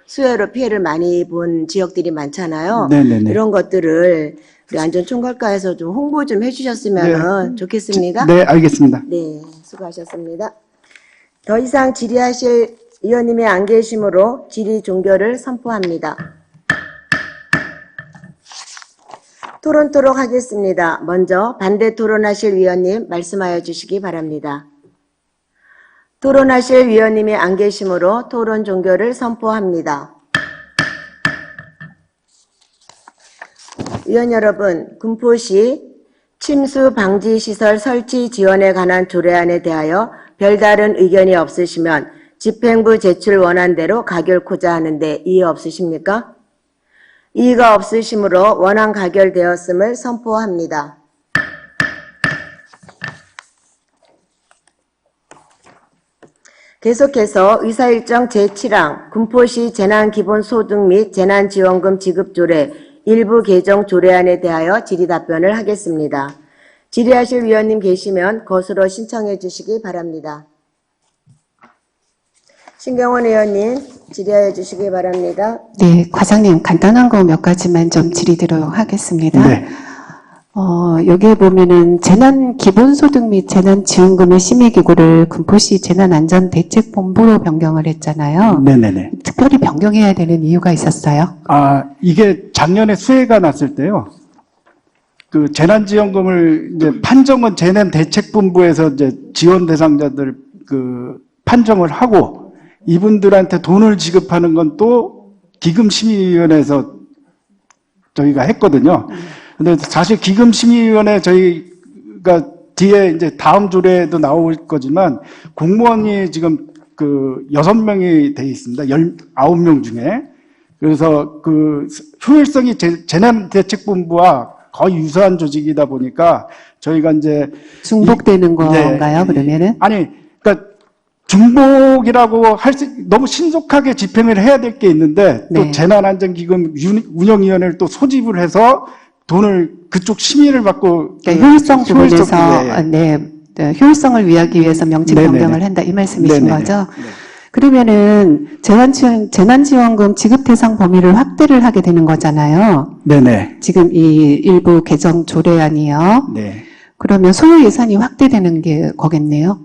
수해로 피해를 많이 본 지역들이 많잖아요. 네네네. 이런 것들을 우리 안전총괄과에서 좀 홍보 좀 해주셨으면 좋겠습니다. 네, 알겠습니다. 네, 수고하셨습니다. 더 이상 질의하실 위원님이 안 계심으로 질의 종결을 선포합니다. 토론토록 하겠습니다. 먼저 반대 토론하실 위원님 말씀하여 주시기 바랍니다. 토론하실 위원님이 안 계심으로 토론 종결을 선포합니다. 위원 여러분, 군포시 침수 방지 시설 설치 지원에 관한 조례안에 대하여 별다른 의견이 없으시면 집행부 제출 원안대로 가결코자 하는데 이의 없으십니까? 이의가 없으시므로 원안 가결되었음을 선포합니다. 계속해서 의사일정 제7항 군포시 재난기본소득 및 재난지원금 지급조례 일부 개정 조례안에 대하여 질의 답변을 하겠습니다. 질의하실 위원님 계시면 거수로 신청해 주시기 바랍니다. 신경원 의원님 질의하여 주시기 바랍니다. 네, 과장님 간단한 거 몇 가지만 좀 질의드리도록 하겠습니다. 네. 여기에 보면은 재난기본소득 및 재난지원금의 심의기구를 군포시 재난안전대책본부로 변경을 했잖아요. 네네네. 특별히 변경해야 되는 이유가 있었어요? 이게 작년에 수해가 났을 때요. 그 재난지원금을 이제 판정은 재난대책본부에서 이제 지원 대상자들 그 판정을 하고 이분들한테 돈을 지급하는 건 또 기금심의위원회에서 저희가 했거든요. 근데 사실 기금심의위원회 저희가 뒤에 이제 다음 조례도 나올 거지만 공무원이 지금 그 6명이 돼 있습니다. 19명 중에. 그래서 그 효율성이 재난대책본부와 거의 유사한 조직이다 보니까 저희가 이제 중복되는 건가요, 그러면은? 아니, 그러니까 중복이라고 너무 신속하게 집행을 해야 될 게 있는데 또 네. 재난안전기금 운영위원회를 또 소집을 해서 돈을 그쪽 심의를 받고 그러니까 효율성 부분에서 네. 효율성을 위하기 위해서 명칭 네네네. 변경을 한다 이 말씀이신 네네네. 거죠? 네. 그러면은 재난지원금 지급 대상 범위를 확대를 하게 되는 거잖아요. 네네. 지금 이 일부 개정 조례안이요. 네. 그러면 소요 예산이 확대되는 게 거겠네요.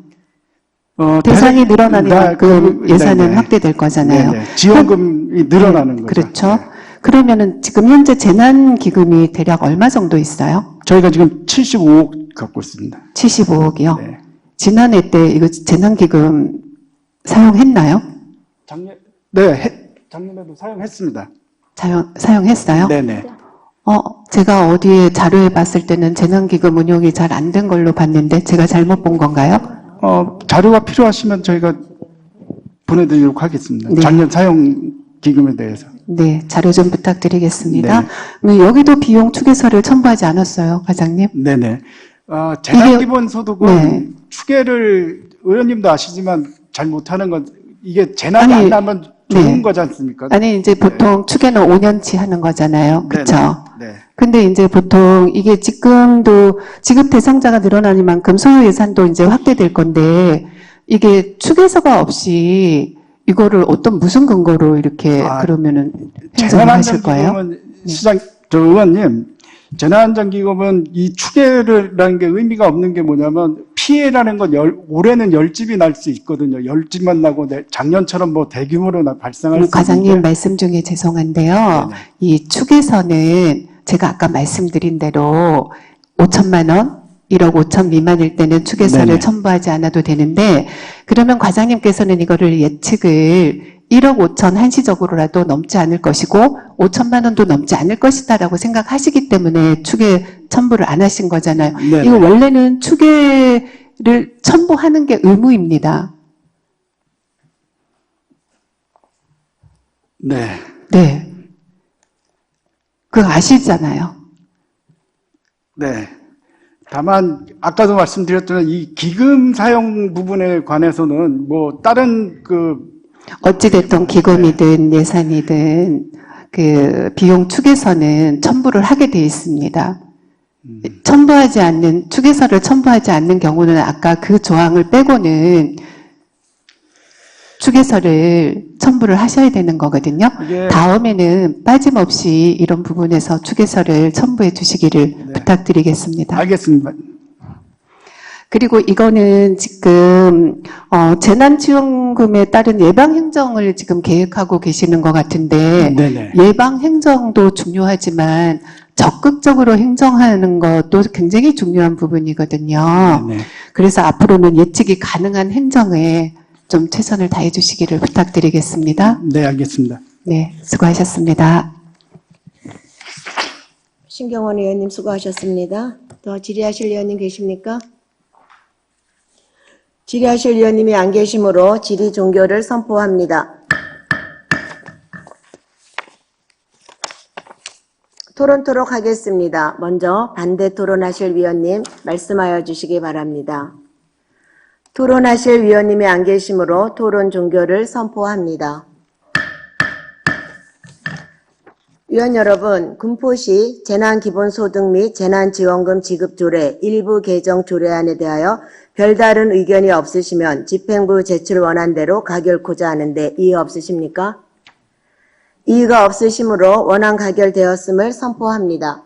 대상이 늘어나는 만큼 예산은 네네. 확대될 거잖아요. 네네. 지원금이 늘어나는 거죠. 그렇죠. 네. 그러면은 지금 현재 재난기금이 대략 얼마 정도 있어요? 저희가 지금 75억 갖고 있습니다. 75억이요. 네. 지난해 때 이거 재난기금 사용했나요? 작년에도 사용했습니다. 사용했어요? 네네. 제가 어디에 자료에 봤을 때는 재난기금 운용이 잘 안 된 걸로 봤는데 제가 잘못 본 건가요? 자료가 필요하시면 저희가 보내드리도록 하겠습니다. 네. 작년 사용 기금에 대해서. 네, 자료 좀 부탁드리겠습니다. 네. 네, 여기도 비용 추계서를 첨부하지 않았어요, 과장님? 네네. 재난기본소득은 네. 추계를 의원님도 아시지만 잘 못하는 건 이게 재난이 아니, 안 나면 좋은 네. 거지 않습니까? 아니, 이제 보통 추계는 5년치 하는 거잖아요. 그쵸? 네. 근데 이제 보통 이게 지금도 지급 대상자가 늘어나니만큼 소요 예산도 이제 확대될 건데 이게 추계서가 없이 이거를 무슨 근거로 이렇게 그러면은 편성을 하실 거예요? 재난안전기금은 의원님, 재난안전기금은 이 추계라는 게 의미가 없는 게 뭐냐면 피해라는 건 올해는 10집이 날 수 있거든요. 10집만 나고 작년처럼 뭐 대규모로 발생할 수 과장님 있는데. 말씀 중에 죄송한데요. 네네. 이 추계서는 제가 아까 말씀드린 대로 5천만 원, 1억 5천 미만일 때는 추계서를 네네. 첨부하지 않아도 되는데 그러면 과장님께서는 이거를 예측을 1억 5천 한시적으로라도 넘지 않을 것이고 5천만 원도 넘지 않을 것이다라고 생각하시기 때문에 추계 첨부를 안 하신 거잖아요. 네네. 이거 원래는 추계를 첨부하는 게 의무입니다. 네. 네. 그거 아시잖아요. 네. 다만 아까도 말씀드렸지만 이 기금 사용 부분에 관해서는 뭐 다른 어찌됐든 기금이든 예산이든 그 비용 추계서는 첨부를 하게 돼 있습니다. 추계서를 첨부하지 않는 경우는 아까 그 조항을 빼고는 추계서를 첨부를 하셔야 되는 거거든요. 이게- 다음에는 빠짐없이 이런 부분에서 추계서를 첨부해 주시기를 부탁드리겠습니다. 알겠습니다. 그리고 이거는 지금 재난지원금에 따른 예방행정을 지금 계획하고 계시는 것 같은데 네네. 예방행정도 중요하지만 적극적으로 행정하는 것도 굉장히 중요한 부분이거든요. 네네. 그래서 앞으로는 예측이 가능한 행정에 좀 최선을 다해 주시기를 부탁드리겠습니다. 네, 알겠습니다. 네, 수고하셨습니다. 신경원 의원님 수고하셨습니다. 더 질의하실 의원님 계십니까? 질의하실 의원님이 안 계시므로 질의 종결을 선포합니다. 토론토록 하겠습니다. 먼저 반대 토론하실 위원님 말씀하여 주시기 바랍니다. 토론하실 위원님이 안 계시므로 토론 종결을 선포합니다. 위원 여러분, 군포시 재난기본소득 및 재난지원금 지급조례 일부 개정 조례안에 대하여 별다른 의견이 없으시면 집행부 제출 원안대로 가결코자 하는데 이의 없으십니까? 이의가 없으시므로 원안 가결되었음을 선포합니다.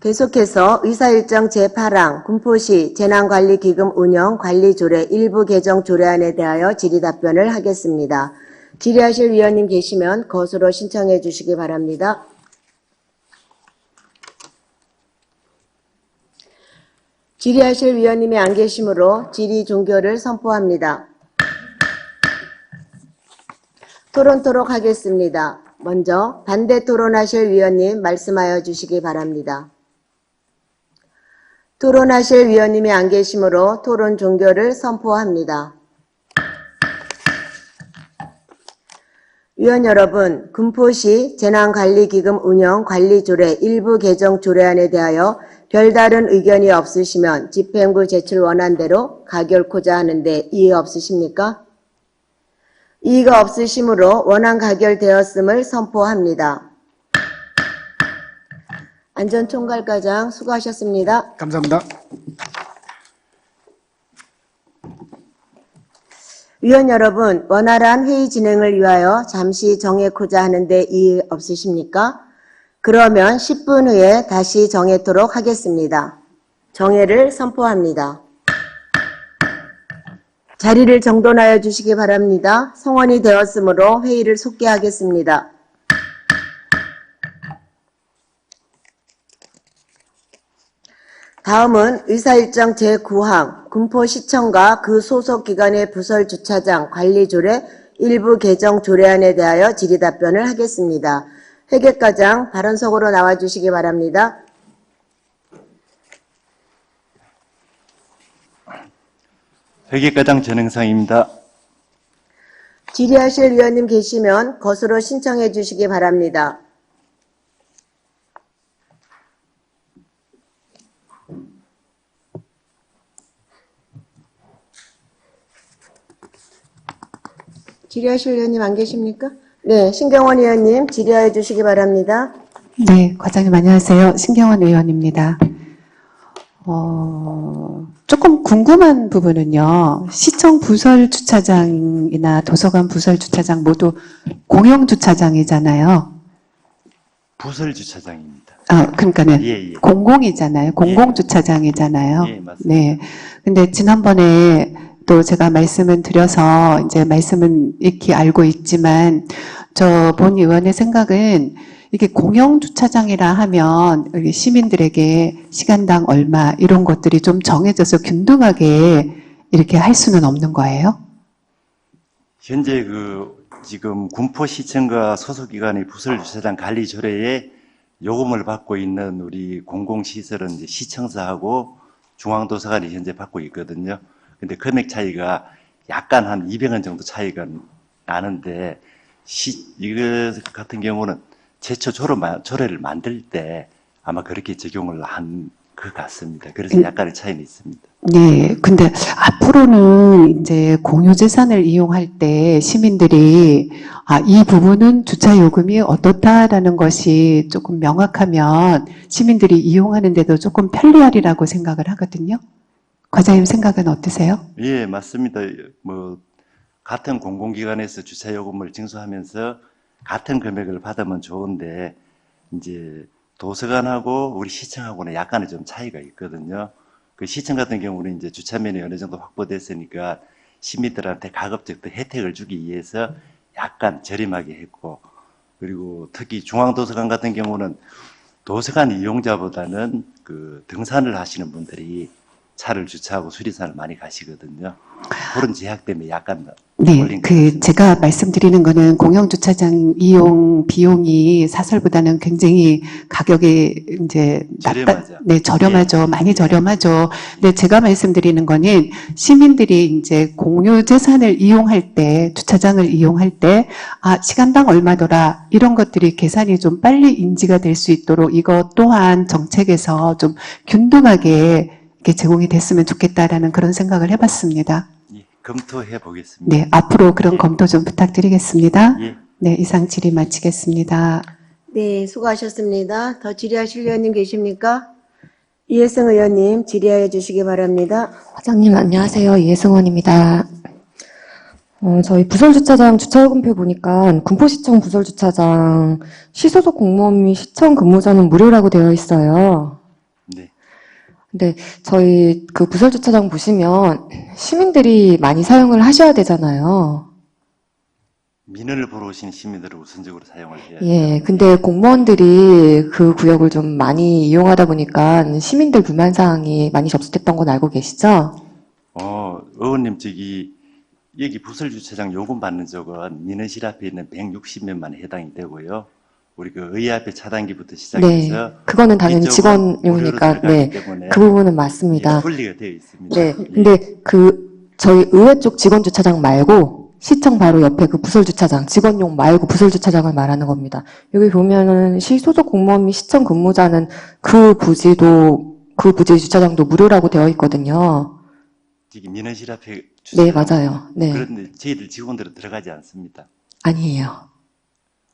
계속해서 의사일정 제8항 군포시 재난관리기금 운영관리조례 일부 개정 조례안에 대하여 질의답변을 하겠습니다. 질의하실 위원님 계시면 거수로 신청해 주시기 바랍니다. 질의하실 위원님이 안 계시므로 질의 종결을 선포합니다. 토론토록 하겠습니다. 먼저 반대 토론하실 위원님 말씀하여 주시기 바랍니다. 토론하실 위원님이 안 계시므로 토론 종결을 선포합니다. 위원 여러분, 군포시 재난관리기금 운영관리조례 일부 개정 조례안에 대하여 별다른 의견이 없으시면 집행부 제출 원안대로 가결코자 하는데 이의 없으십니까? 이의가 없으시므로 원안 가결되었음을 선포합니다. 안전총괄과장 수고하셨습니다. 감사합니다. 위원 여러분, 원활한 회의 진행을 위하여 잠시 정해코자 하는데 이의 없으십니까? 그러면 10분 후에 다시 정해도록 하겠습니다. 정해를 선포합니다. 자리를 정돈하여 주시기 바랍니다. 성원이 되었으므로 회의를 속개하겠습니다. 다음은 의사일정 제9항 군포시청과 그 소속기관의 부설주차장 관리조례 일부 개정 조례안에 대하여 질의답변을 하겠습니다. 회계과장 발언석으로 나와주시기 바랍니다. 회계과장 전행상입니다. 질의하실 위원님 계시면 거수로 신청해 주시기 바랍니다. 질의하실 위원님 안 계십니까? 네, 신경원 의원님 질의해 주시기 바랍니다. 네, 과장님 안녕하세요. 신경원 의원입니다. 조금 궁금한 부분은요. 시청 부설 주차장이나 도서관 부설 주차장 모두 공영 주차장이잖아요. 부설 주차장입니다. 그러니까는 예. 공공이잖아요. 공공 주차장이잖아요. 예, 맞습니다. 네. 근데 지난번에 또 제가 말씀을 드려서 이제 말씀은 익히 알고 있지만 저 본 의원의 생각은 이게 공영 주차장이라 하면 여기 시민들에게 시간당 얼마 이런 것들이 좀 정해져서 균등하게 이렇게 할 수는 없는 거예요? 현재 지금 군포시청과 소속기관의 부설 주차장 관리 조례에 요금을 받고 있는 우리 공공시설은 이제 시청사하고 중앙도서관이 현재 받고 있거든요. 근데 금액 차이가 약간 한 200원 정도 차이가 나는데 이거 같은 경우는 제초 조례를 만들 때 아마 그렇게 적용을 한 것 같습니다. 그래서 약간의 차이는 있습니다. 네. 근데 앞으로는 이제 공유재산을 이용할 때 시민들이 이 부분은 주차 요금이 어떻다라는 것이 조금 명확하면 시민들이 이용하는데도 조금 편리하리라고 생각을 하거든요. 과장님 생각은 어떠세요? 예, 맞습니다. 같은 공공기관에서 주차요금을 징수하면서 같은 금액을 받으면 좋은데, 이제 도서관하고 우리 시청하고는 약간의 좀 차이가 있거든요. 그 시청 같은 경우는 이제 주차면이 어느 정도 확보됐으니까 시민들한테 가급적 더 혜택을 주기 위해서 약간 저렴하게 했고, 그리고 특히 중앙도서관 같은 경우는 도서관 이용자보다는 그 등산을 하시는 분들이 차를 주차하고 수리산을 많이 가시거든요. 그런 제약 때문에 약간 네, 올린 것 같습니다. 제가 말씀드리는 거는 공영주차장 이용 비용이 사설보다는 굉장히 가격이 이제 저렴하죠. 네, 저렴하죠. 예. 많이 저렴하죠. 근데 제가 말씀드리는 거는 시민들이 이제 공유 재산을 이용할 때, 주차장을 이용할 때, 아, 시간당 얼마더라, 이런 것들이 계산이 좀 빨리 인지가 될 수 있도록 이것 또한 정책에서 좀 균등하게 이렇게 제공이 됐으면 좋겠다라는 그런 생각을 해봤습니다. 예, 검토해 보겠습니다. 네, 앞으로 그런 검토 좀 부탁드리겠습니다. 예. 네, 이상 질의 마치겠습니다. 네, 수고하셨습니다. 더 질의하실 의원님 계십니까? 이혜승 의원님 질의하여 주시기 바랍니다. 화장님 안녕하세요. 이혜승원입니다. 저희 부설주차장 주차요금표 보니까 군포시청 부설주차장 시소속 공무원 및 시청 근무자는 무료라고 되어 있어요. 네. 근데 저희 그 부설주차장 보시면 시민들이 많이 사용을 하셔야 되잖아요. 민원을 보러 오신 시민들을 우선적으로 사용을 해야 예, 근데 공무원들이 그 구역을 좀 많이 이용하다 보니까 시민들 불만 사항이 많이 접수됐던 건 알고 계시죠? 의원님, 여기 부설주차장 요금 받는 쪽은 민원실 앞에 있는 160명만 해당이 되고요. 우리 그 의회 앞에 차단기부터 네, 시작해서 그거는 당연히 이쪽은 직원용이니까, 무료로 네, 들어가기 때문에 그 부분은 맞습니다. 예, 분리가 되어 있습니다. 네, 예. 근데 저희 의회 쪽 직원 주차장 말고 시청 바로 옆에 그 부설 주차장, 직원용 말고 부설 주차장을 말하는 겁니다. 여기 보면은 시소속 공무원 및 시청 근무자는 그 부지 주차장도 무료라고 되어 있거든요. 지금 민원실 앞에 네, 주차장. 맞아요. 네. 그런데 저희들 직원들은 들어가지 않습니다. 아니에요.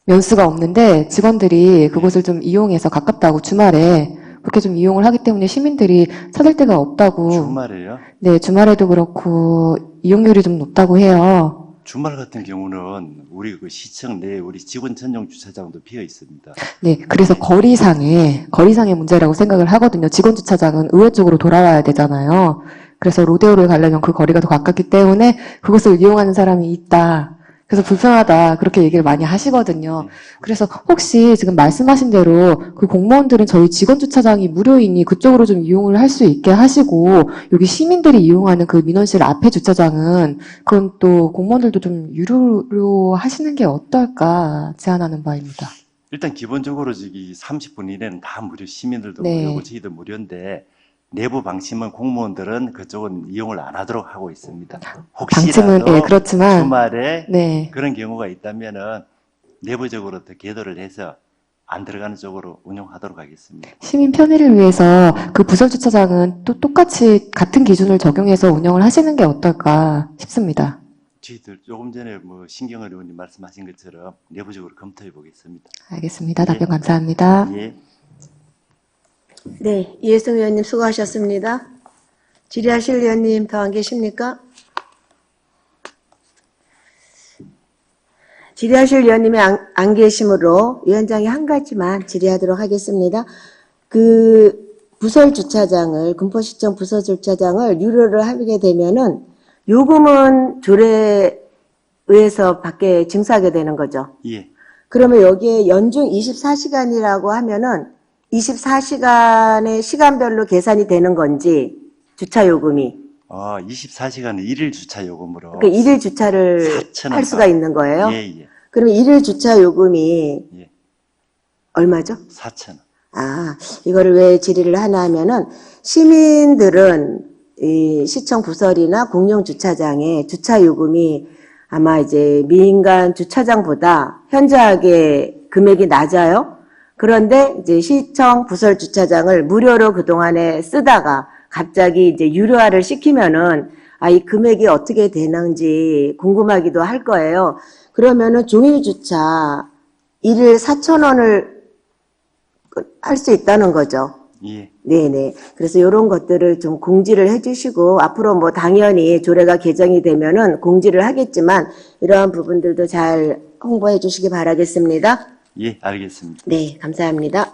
면수가 없는데 직원들이 그곳을 좀 이용해서 가깝다고 주말에 그렇게 좀 이용을 하기 때문에 시민들이 찾을 데가 없다고. 주말에요? 네, 주말에도 그렇고 이용률이 좀 높다고 해요. 주말 같은 경우는 우리 그 시청 내 우리 직원 전용 주차장도 비어 있습니다. 네, 그래서 거리상의 문제라고 생각을 하거든요. 직원 주차장은 의회 쪽으로 돌아와야 되잖아요. 그래서 로데오를 가려면 그 거리가 더 가깝기 때문에 그곳을 이용하는 사람이 있다. 그래서 불편하다. 그렇게 얘기를 많이 하시거든요. 그래서 혹시 지금 말씀하신 대로 그 공무원들은 저희 직원 주차장이 무료이니 그쪽으로 좀 이용을 할 수 있게 하시고 여기 시민들이 이용하는 그 민원실 앞에 주차장은 그건 또 공무원들도 좀 유료로 하시는 게 어떨까 제안하는 바입니다. 일단 기본적으로 30분 이내는 다 무료, 시민들도 네. 무료고 저희도 무료인데 내부 방침은 공무원들은 그쪽은 이용을 안 하도록 하고 있습니다. 방침은 혹시라도 예, 그렇지만 주말에 네. 그런 경우가 있다면은 내부적으로 더 계도를 해서 안 들어가는 쪽으로 운영하도록 하겠습니다. 시민 편의를 위해서 그 부설 주차장은 또 똑같이 같은 기준을 적용해서 운영을 하시는 게 어떨까 싶습니다. 저희들 조금 전에 신경을 의원님 말씀하신 것처럼 내부적으로 검토해 보겠습니다. 알겠습니다. 답변 감사합니다. 예. 네, 이혜승 의원님 수고하셨습니다. 질의하실 의원님 더 안 계십니까? 질의하실 의원님이 안 계시므로 위원장이 한 가지만 질의하도록 하겠습니다. 그 부설주차장을, 군포시청 부설주차장을 유료를 하게 되면은 요금은 조례에서 밖에 징수하게 되는 거죠. 예. 그러면 여기에 연중 24시간이라고 하면은 24시간의 시간별로 계산이 되는 건지, 주차 요금이. 24시간은 일일 주차 요금으로. 그러니까 일일 주차를 4,000원 할 수가 있는 거예요? 예, 예. 그러면 일일 주차 요금이 예. 얼마죠? 4,000원. 아, 이거를 왜 질의를 하나 하면은 시민들은 이 시청 부설이나 공용 주차장에 주차 요금이 아마 이제 민간 주차장보다 현저하게 금액이 낮아요. 그런데 이제 시청 부설 주차장을 무료로 그동안에 쓰다가 갑자기 이제 유료화를 시키면은 이 금액이 어떻게 되는지 궁금하기도 할 거예요. 그러면은 종일 주차 일일 4,000원을 할 수 있다는 거죠. 예. 네네. 그래서 이런 것들을 좀 공지를 해주시고 앞으로 당연히 조례가 개정이 되면은 공지를 하겠지만 이러한 부분들도 잘 홍보해 주시기 바라겠습니다. 예, 알겠습니다. 네, 감사합니다.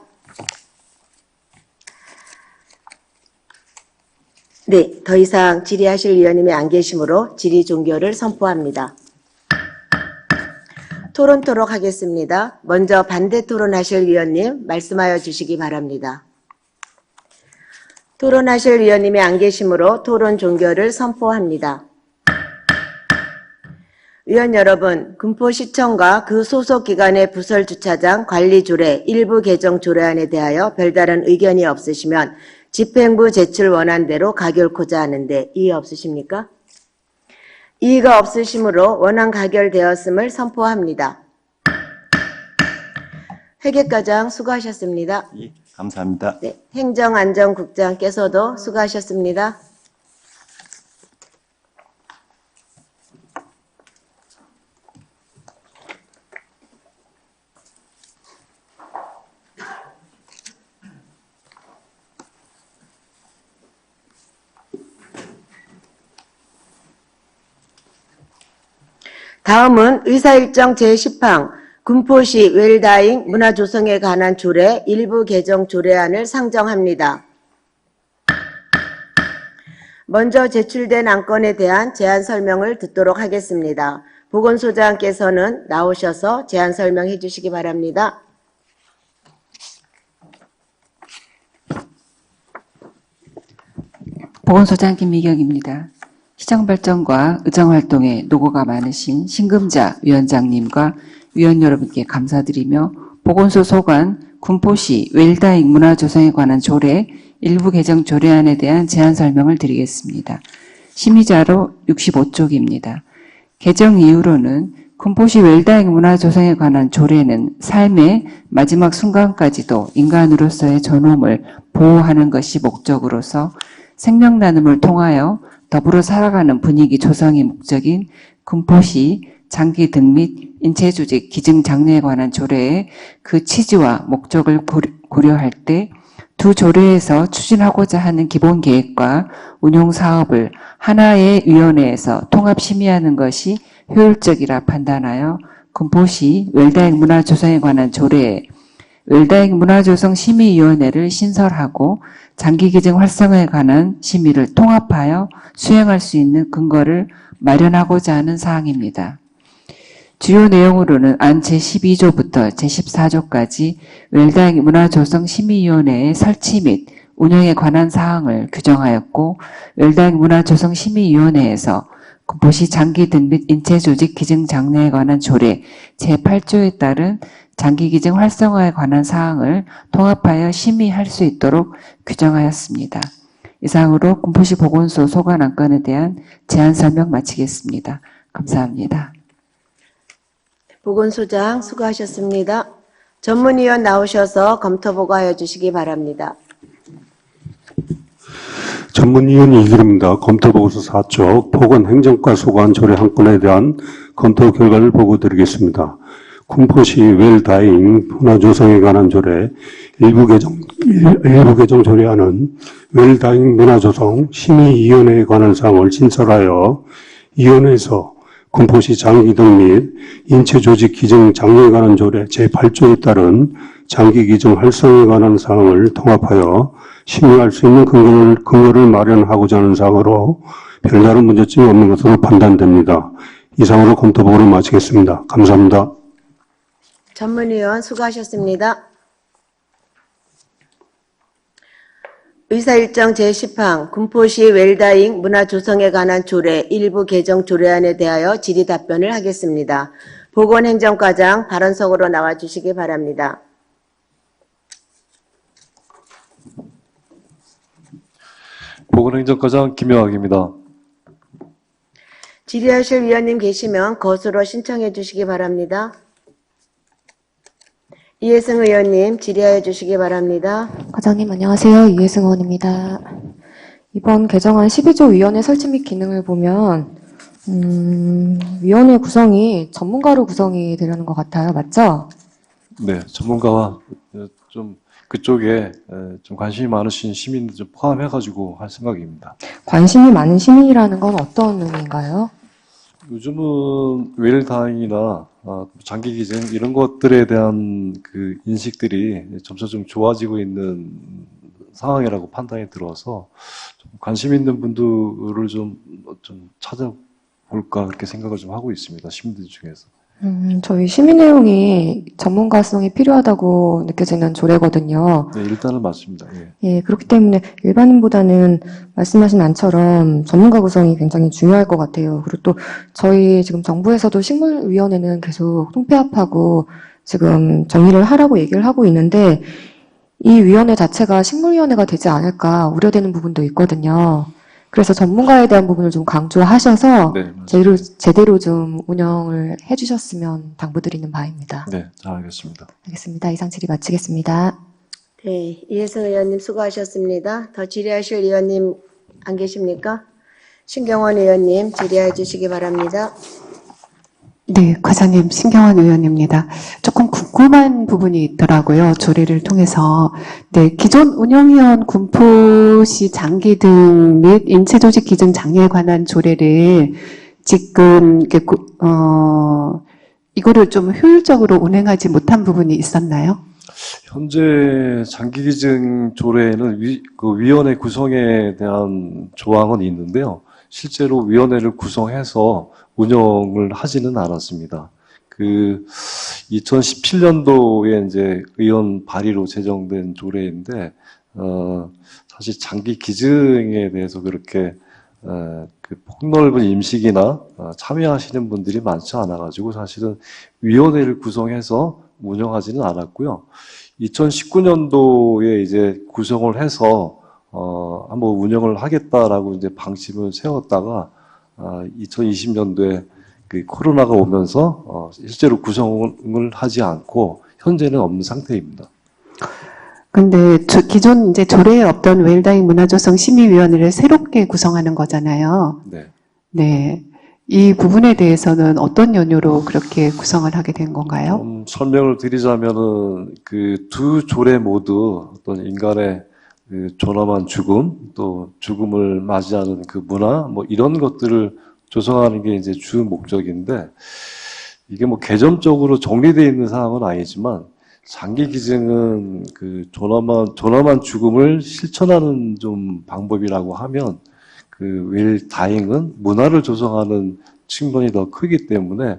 네, 더 이상 질의하실 위원님이 안 계시므로 질의 종결을 선포합니다. 토론토록 하겠습니다. 먼저 반대 토론하실 위원님 말씀하여 주시기 바랍니다. 토론하실 위원님이 안 계시므로 토론 종결을 선포합니다. 위원 여러분, 군포시청과 그 소속 기관의 부설 주차장 관리 조례 일부 개정 조례안에 대하여 별다른 의견이 없으시면 집행부 제출 원안대로 가결코자 하는데 이의 없으십니까? 이의가 없으시므로 원안 가결되었음을 선포합니다. 회계과장 수고하셨습니다. 예, 감사합니다. 네, 행정안전국장께서도 수고하셨습니다. 다음은 의사일정 제10항 군포시 웰다잉 문화조성에 관한 조례 일부 개정 조례안을 상정합니다. 먼저 제출된 안건에 대한 제안 설명을 듣도록 하겠습니다. 보건소장께서는 나오셔서 제안 설명해 주시기 바랍니다. 보건소장 김미경입니다. 시정발전과 의정활동에 노고가 많으신 신금자 위원장님과 위원 여러분께 감사드리며 보건소 소관 군포시 웰다잉 문화조성에 관한 조례 일부 개정 조례안에 대한 제안 설명을 드리겠습니다. 심의자로 65쪽입니다. 개정 이유로는 군포시 웰다잉 문화조성에 관한 조례는 삶의 마지막 순간까지도 인간으로서의 존엄을 보호하는 것이 목적으로서 생명 나눔을 통하여 더불어 살아가는 분위기 조성이 목적인 군포시 장기 등 및 인체 조직 기증 장려에 관한 조례의 그 취지와 목적을 고려할 때 두 조례에서 추진하고자 하는 기본 계획과 운용 사업을 하나의 위원회에서 통합 심의하는 것이 효율적이라 판단하여 군포시 웰다잉 문화조성에 관한 조례에 웰다잉 문화조성 심의위원회를 신설하고 장기기증 활성화에 관한 심의를 통합하여 수행할 수 있는 근거를 마련하고자 하는 사항입니다. 주요 내용으로는 안 제12조부터 제14조까지 웰다잉 문화조성 심의위원회의 설치 및 운영에 관한 사항을 규정하였고 웰다잉 문화조성 심의위원회에서 군포시 장기 등 및 인체조직 기증 장려에 관한 조례 제8조에 따른 장기기증 활성화에 관한 사항을 통합하여 심의할 수 있도록 규정하였습니다. 이상으로 군포시 보건소 소관 안건에 대한 제안 설명 마치겠습니다. 감사합니다. 보건소장 수고하셨습니다. 전문위원 나오셔서 검토 보고하여 주시기 바랍니다. 전문위원이 이기입니다. 검토보고서 4쪽 보건행정과 소관 조례 한 건에 대한 검토 결과를 보고드리겠습니다. 군포시 웰다잉 문화조성에 관한 조례 일부 개정 조례안은 웰다잉 문화조성 심의위원회에 관한 사항을 신설하여 위원회에서 군포시 장기 등 및 인체조직 기증 장려에 관한 조례 제8조에 따른 장기 기증 활성에 관한 사항을 통합하여 심의할 수 있는 근거를 마련하고자 하는 사항으로 별다른 문제점이 없는 것으로 판단됩니다. 이상으로 검토 보고를 마치겠습니다. 감사합니다. 전문위원 수고하셨습니다. 의사일정 제10항 군포시 웰다잉 문화조성에 관한 조례 일부 개정 조례안에 대하여 질의 답변을 하겠습니다. 보건행정과장 발언석으로 나와주시기 바랍니다. 보건행정과장 김영학입니다. 질의하실 위원님 계시면 거수로 신청해 주시기 바랍니다. 이혜승 의원님 질의하여 주시기 바랍니다. 과장님 안녕하세요. 이혜승 의원입니다. 이번 개정안 12조 위원회 설치 및 기능을 보면 위원회 구성이 전문가로 구성이 되려는 것 같아요. 맞죠? 네, 전문가와 좀 그쪽에 좀 관심이 많으신 시민들 좀 포함해가지고 할 생각입니다. 관심이 많은 시민이라는 건 어떤 의미인가요? 요즘은 웰다잉이나 장기기증 이런 것들에 대한 그 인식들이 점차 좀 좋아지고 있는 상황이라고 판단이 들어서 좀 관심 있는 분들을 좀 찾아볼까 그렇게 생각을 좀 하고 있습니다. 시민들 중에서. 저희 시민 내용이 전문가성이 필요하다고 느껴지는 조례거든요. 네, 일단은 맞습니다. 예. 예, 그렇기 때문에 일반인보다는 말씀하신 안처럼 전문가 구성이 굉장히 중요할 것 같아요. 그리고 또 저희 지금 정부에서도 식물위원회는 계속 통폐합하고 지금 정리를 하라고 얘기를 하고 있는데 이 위원회 자체가 식물위원회가 되지 않을까 우려되는 부분도 있거든요. 그래서 전문가에 대한 부분을 좀 강조하셔서 네, 맞습니다. 제대로 좀 운영을 해주셨으면 당부드리는 바입니다. 네, 잘 알겠습니다. 알겠습니다. 이상 질의 마치겠습니다. 네, 이혜성 의원님 수고하셨습니다. 더 질의하실 의원님 안 계십니까? 신경원 의원님 질의해 주시기 바랍니다. 네, 과장님, 신경원 의원입니다. 조금 궁금한 부분이 있더라고요. 조례를 통해서. 네, 기존 운영위원 군포시 장기 등 및 인체조직 기증 장려에 관한 조례를 지금, 이거를 좀 효율적으로 운행하지 못한 부분이 있었나요? 현재 장기기증 조례에는 그 위원회 구성에 대한 조항은 있는데요. 실제로 위원회를 구성해서 운영을 하지는 않았습니다. 그 2017년도에 이제 의원 발의로 제정된 조례인데 사실 장기 기증에 대해서 그렇게 그 폭넓은 임식이나 참여하시는 분들이 많지 않아가지고 사실은 위원회를 구성해서 운영하지는 않았고요. 2019년도에 이제 구성을 해서 한번 운영을 하겠다라고 이제 방침을 세웠다가 2020년도에 그 코로나가 오면서 실제로 구성을 하지 않고 현재는 없는 상태입니다. 근데 기존 이제 조례에 없던 웰다잉 문화조성 심의위원회를 새롭게 구성하는 거잖아요. 네. 네. 이 부분에 대해서는 어떤 연유로 그렇게 구성을 하게 된 건가요? 설명을 드리자면은 그 두 조례 모두 어떤 인간의 그 존엄한 죽음, 또 죽음을 맞이하는 그 문화, 뭐 이런 것들을 조성하는 게 이제 주 목적인데, 이게 뭐 개점적으로 정리되어 있는 사항은 아니지만, 장기 기증은 그 존엄한 죽음을 실천하는 좀 방법이라고 하면, 그 웰다잉은 문화를 조성하는 측면이 더 크기 때문에,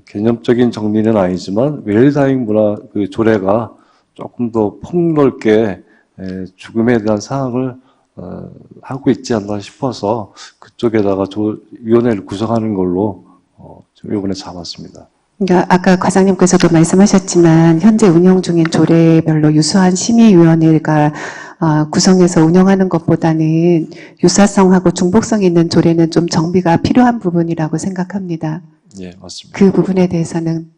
개념적인 정리는 아니지만, 웰다잉 문화 그 조례가 조금 더 폭넓게 죽음에 대한 사항을 하고 있지 않나 싶어서 그쪽에다가 위원회를 구성하는 걸로 이번에 잡았습니다. 그러니까 아까 과장님께서도 말씀하셨지만 현재 운영 중인 조례별로 유수한 심의위원회가 구성해서 운영하는 것보다는 유사성하고 중복성 있는 조례는 좀 정비가 필요한 부분이라고 생각합니다. 예, 맞습니다. 그 부분에 대해서는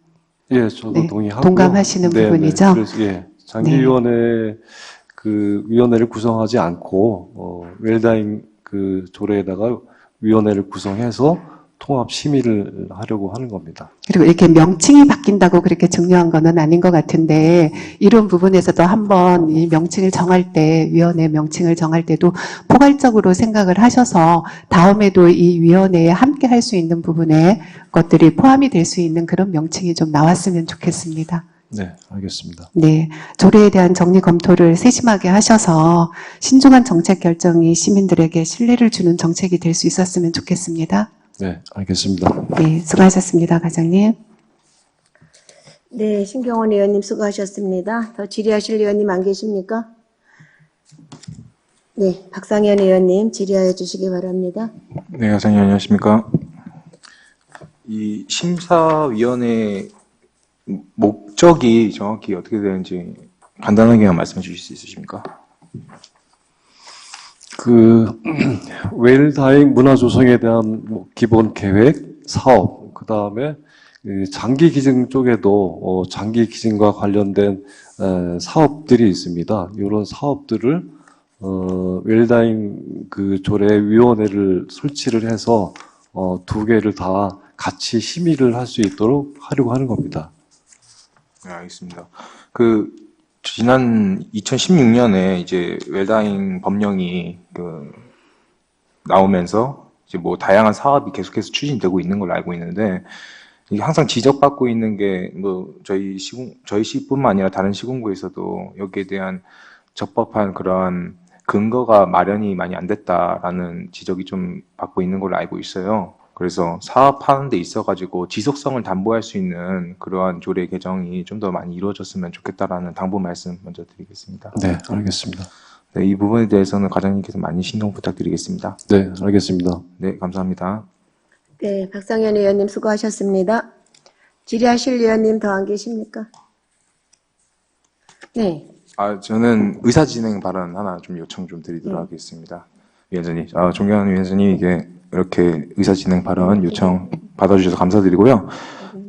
예, 저도 네, 동의하고 동감하시는 부분이죠? 그래서 예, 장기위원회 그 위원회를 구성하지 않고 웰다잉 그 조례에다가 위원회를 구성해서 통합 심의를 하려고 하는 겁니다. 그리고 이렇게 명칭이 바뀐다고 그렇게 중요한 거는 아닌 것 같은데 이런 부분에서도 한번 이 명칭을 정할 때 위원회 명칭을 정할 때도 포괄적으로 생각을 하셔서 다음에도 이 위원회에 함께 할 수 있는 부분에 것들이 포함이 될 수 있는 그런 명칭이 좀 나왔으면 좋겠습니다. 네, 알겠습니다. 네, 조례에 대한 정리 검토를 세심하게 하셔서 신중한 정책 결정이 시민들에게 신뢰를 주는 정책이 될 수 있었으면 좋겠습니다. 네, 알겠습니다. 네, 수고하셨습니다, 과장님. 네, 신경원 의원님 수고하셨습니다. 더 질의하실 의원님 안 계십니까? 네, 박상현 의원님 질의하여 주시기 바랍니다. 네, 과장님 안녕하십니까? 이 심사위원회 목적이 정확히 어떻게 되는지 간단하게만 말씀해 주실 수 있으십니까? 그 웰다잉 문화 조성에 대한 뭐 기본 계획, 사업, 그 다음에 장기 기증 쪽에도 장기 기증과 관련된 사업들이 있습니다. 이런 사업들을 웰다잉 그 조례 위원회를 설치를 해서 두 개를 다 같이 심의를 할 수 있도록 하려고 하는 겁니다. 네, 알겠습니다. 그 지난 2016년에 이제 웰다잉 법령이 그 나오면서 이제 뭐 다양한 사업이 계속해서 추진되고 있는 걸로 알고 있는데, 이게 항상 지적받고 있는 게 뭐 저희 시뿐만 아니라 다른 시군구에서도 여기에 대한 적법한 그런 근거가 마련이 많이 안 됐다라는 지적이 좀 받고 있는 걸로 알고 있어요. 그래서 사업하는 데 있어가지고 지속성을 담보할 수 있는 그러한 조례 개정이 좀 더 많이 이루어졌으면 좋겠다라는 당부 말씀 먼저 드리겠습니다. 네, 알겠습니다. 네, 이 부분에 대해서는 과장님께서 많이 신경 부탁드리겠습니다. 네, 알겠습니다. 네, 감사합니다. 네, 박상현 의원님 수고하셨습니다. 질의하실 의원님 더 안 계십니까? 네. 저는 의사진행 발언 하나 좀 요청 좀 드리도록 하겠습니다. 위원장님, 존경하는 위원장님, 이게 이렇게 의사진행 발언 요청 받아주셔서 감사드리고요.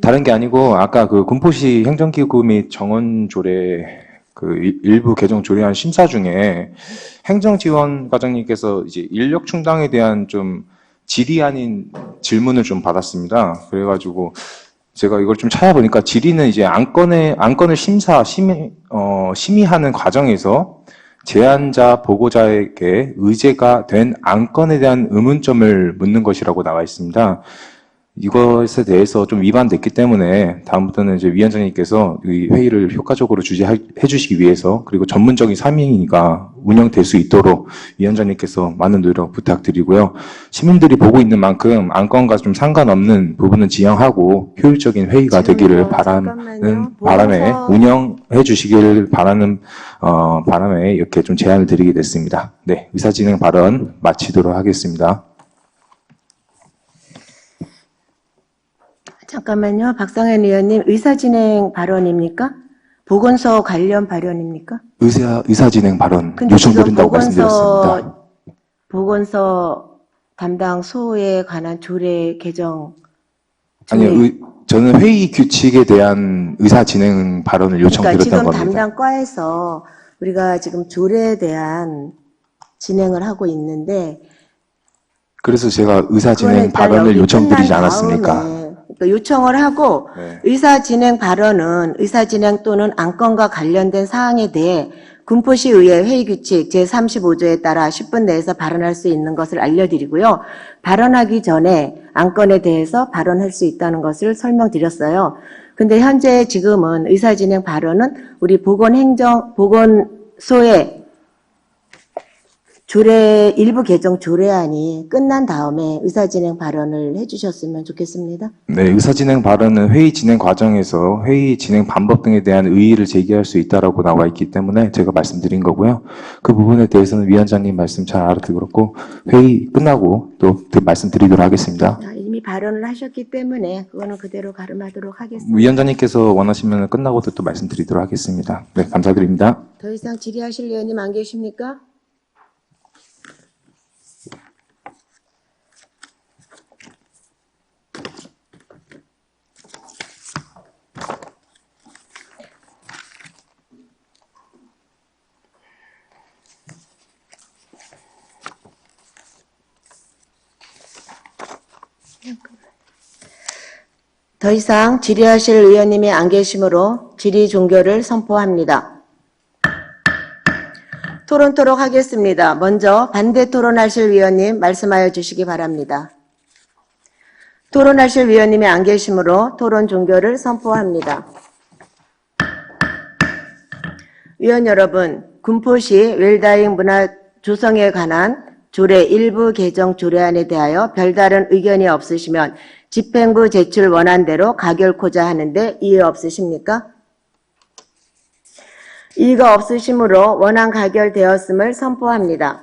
다른 게 아니고, 아까 그 군포시 행정기구 및 정원조례 그 일부 개정 조례안 심사 중에 행정지원 과장님께서 이제 인력 충당에 대한 좀 질의 아닌 질문을 좀 받았습니다. 그래가지고 제가 이걸 좀 찾아보니까 질의는 이제 안건을 심의하는 과정에서 제안자 보고자에게 의제가 된 안건에 대한 의문점을 묻는 것이라고 나와 있습니다. 이것에 대해서 좀 위반됐기 때문에 다음부터는 이제 위원장님께서 이 회의를 효과적으로 주재해 주시기 위해서, 그리고 전문적인 사명이니까 운영될 수 있도록 위원장님께서 많은 노력 부탁드리고요. 시민들이 보고 있는 만큼 안건과 좀 상관없는 부분은 지양하고 효율적인 회의가 되기를 바라는 바람에 운영해 주시기를 바라는 바람에 이렇게 좀 제안을 드리게 됐습니다. 네, 의사진행 발언 마치도록 하겠습니다. 잠깐만요. 박상현 의원님, 의사진행 발언입니까? 보건소 관련 발언입니까? 의사진행 발언 근데 요청드린다고 지금 말씀드렸습니다. 보건소 담당 소에 관한 조례 개정. 아니요, 저는 회의 규칙에 대한 의사진행 발언을 그러니까 요청드렸던 지금 겁니다. 담당 과에서 우리가 지금 조례에 대한 진행을 하고 있는데, 그래서 제가 의사진행 그거는 일단 발언을 여기 요청드리지 끝난 않았습니까? 다음에 그러니까 요청을 하고 네. 의사진행 발언은 의사진행 또는 안건과 관련된 사항에 대해 군포시 의회 회의규칙 제35조에 따라 10분 내에서 발언할 수 있는 것을 알려드리고요. 발언하기 전에 안건에 대해서 발언할 수 있다는 것을 설명드렸어요. 근데 현재 지금은 의사진행 발언은 우리 보건소의 조례, 일부 개정 조례안이 끝난 다음에 의사진행 발언을 해주셨으면 좋겠습니다. 네, 의사진행 발언은 회의 진행 과정에서 회의 진행 방법 등에 대한 의의를 제기할 수 있다라고 나와 있기 때문에 제가 말씀드린 거고요. 그 부분에 대해서는 위원장님 말씀 잘 알아듣고 회의 끝나고 또 말씀드리도록 하겠습니다. 이미 발언을 하셨기 때문에 그거는 그대로 가름하도록 하겠습니다. 위원장님께서 원하시면 끝나고도 또 말씀드리도록 하겠습니다. 네, 감사드립니다. 더 이상 질의하실 의원님 안 계십니까? 더 이상 질의하실 의원님이 안 계시므로 질의 종결을 선포합니다. 토론토록 하겠습니다. 먼저 반대 토론하실 위원님 말씀하여 주시기 바랍니다. 토론하실 위원님이 안 계시므로 토론 종결을 선포합니다. 위원 여러분, 군포시 웰다잉 문화 조성에 관한 조례 일부 개정 조례안에 대하여 별다른 의견이 없으시면 집행부 제출 원안대로 가결코자 하는데 이의 없으십니까? 이의가 없으시므로 원안 가결되었음을 선포합니다.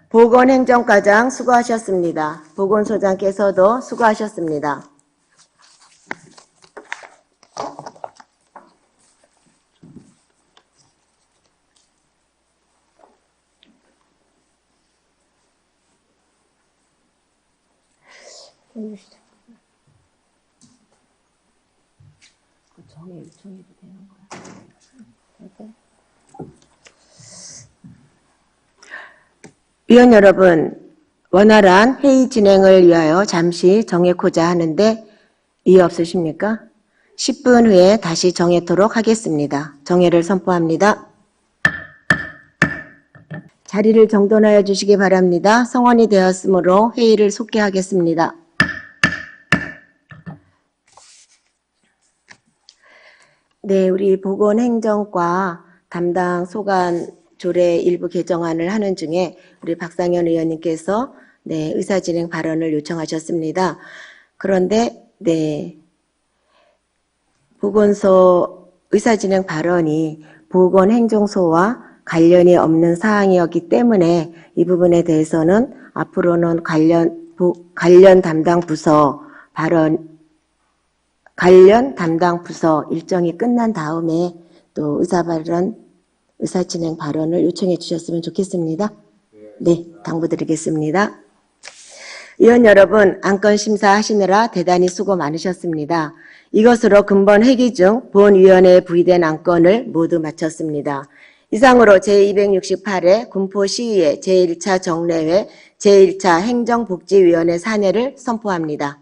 보건행정과장 수고하셨습니다. 보건소장께서도 수고하셨습니다. 위원 여러분, 원활한 회의 진행을 위하여 잠시 정해코자 하는데 이의 없으십니까? 10분 후에 다시 정해토록 하겠습니다. 정해를 선포합니다. 자리를 정돈하여 주시기 바랍니다. 성원이 되었으므로 회의를 속개하겠습니다. 네, 우리 보건행정과 담당 소관 조례 일부 개정안을 하는 중에 우리 박상현 의원님께서 네, 의사진행 발언을 요청하셨습니다. 그런데 네, 보건소 의사진행 발언이 보건행정소와 관련이 없는 사항이었기 때문에 이 부분에 대해서는 앞으로는 관련 담당 부서 일정이 끝난 다음에 또 의사진행 발언을 요청해 주셨으면 좋겠습니다. 네, 당부드리겠습니다. 의원 여러분, 안건 심사하시느라 대단히 수고 많으셨습니다. 이것으로 근본 회기 중 본위원회에 부의된 안건을 모두 마쳤습니다. 이상으로 제268회 군포시의회 제1차 정례회 제1차 행정복지위원회 사내를 선포합니다.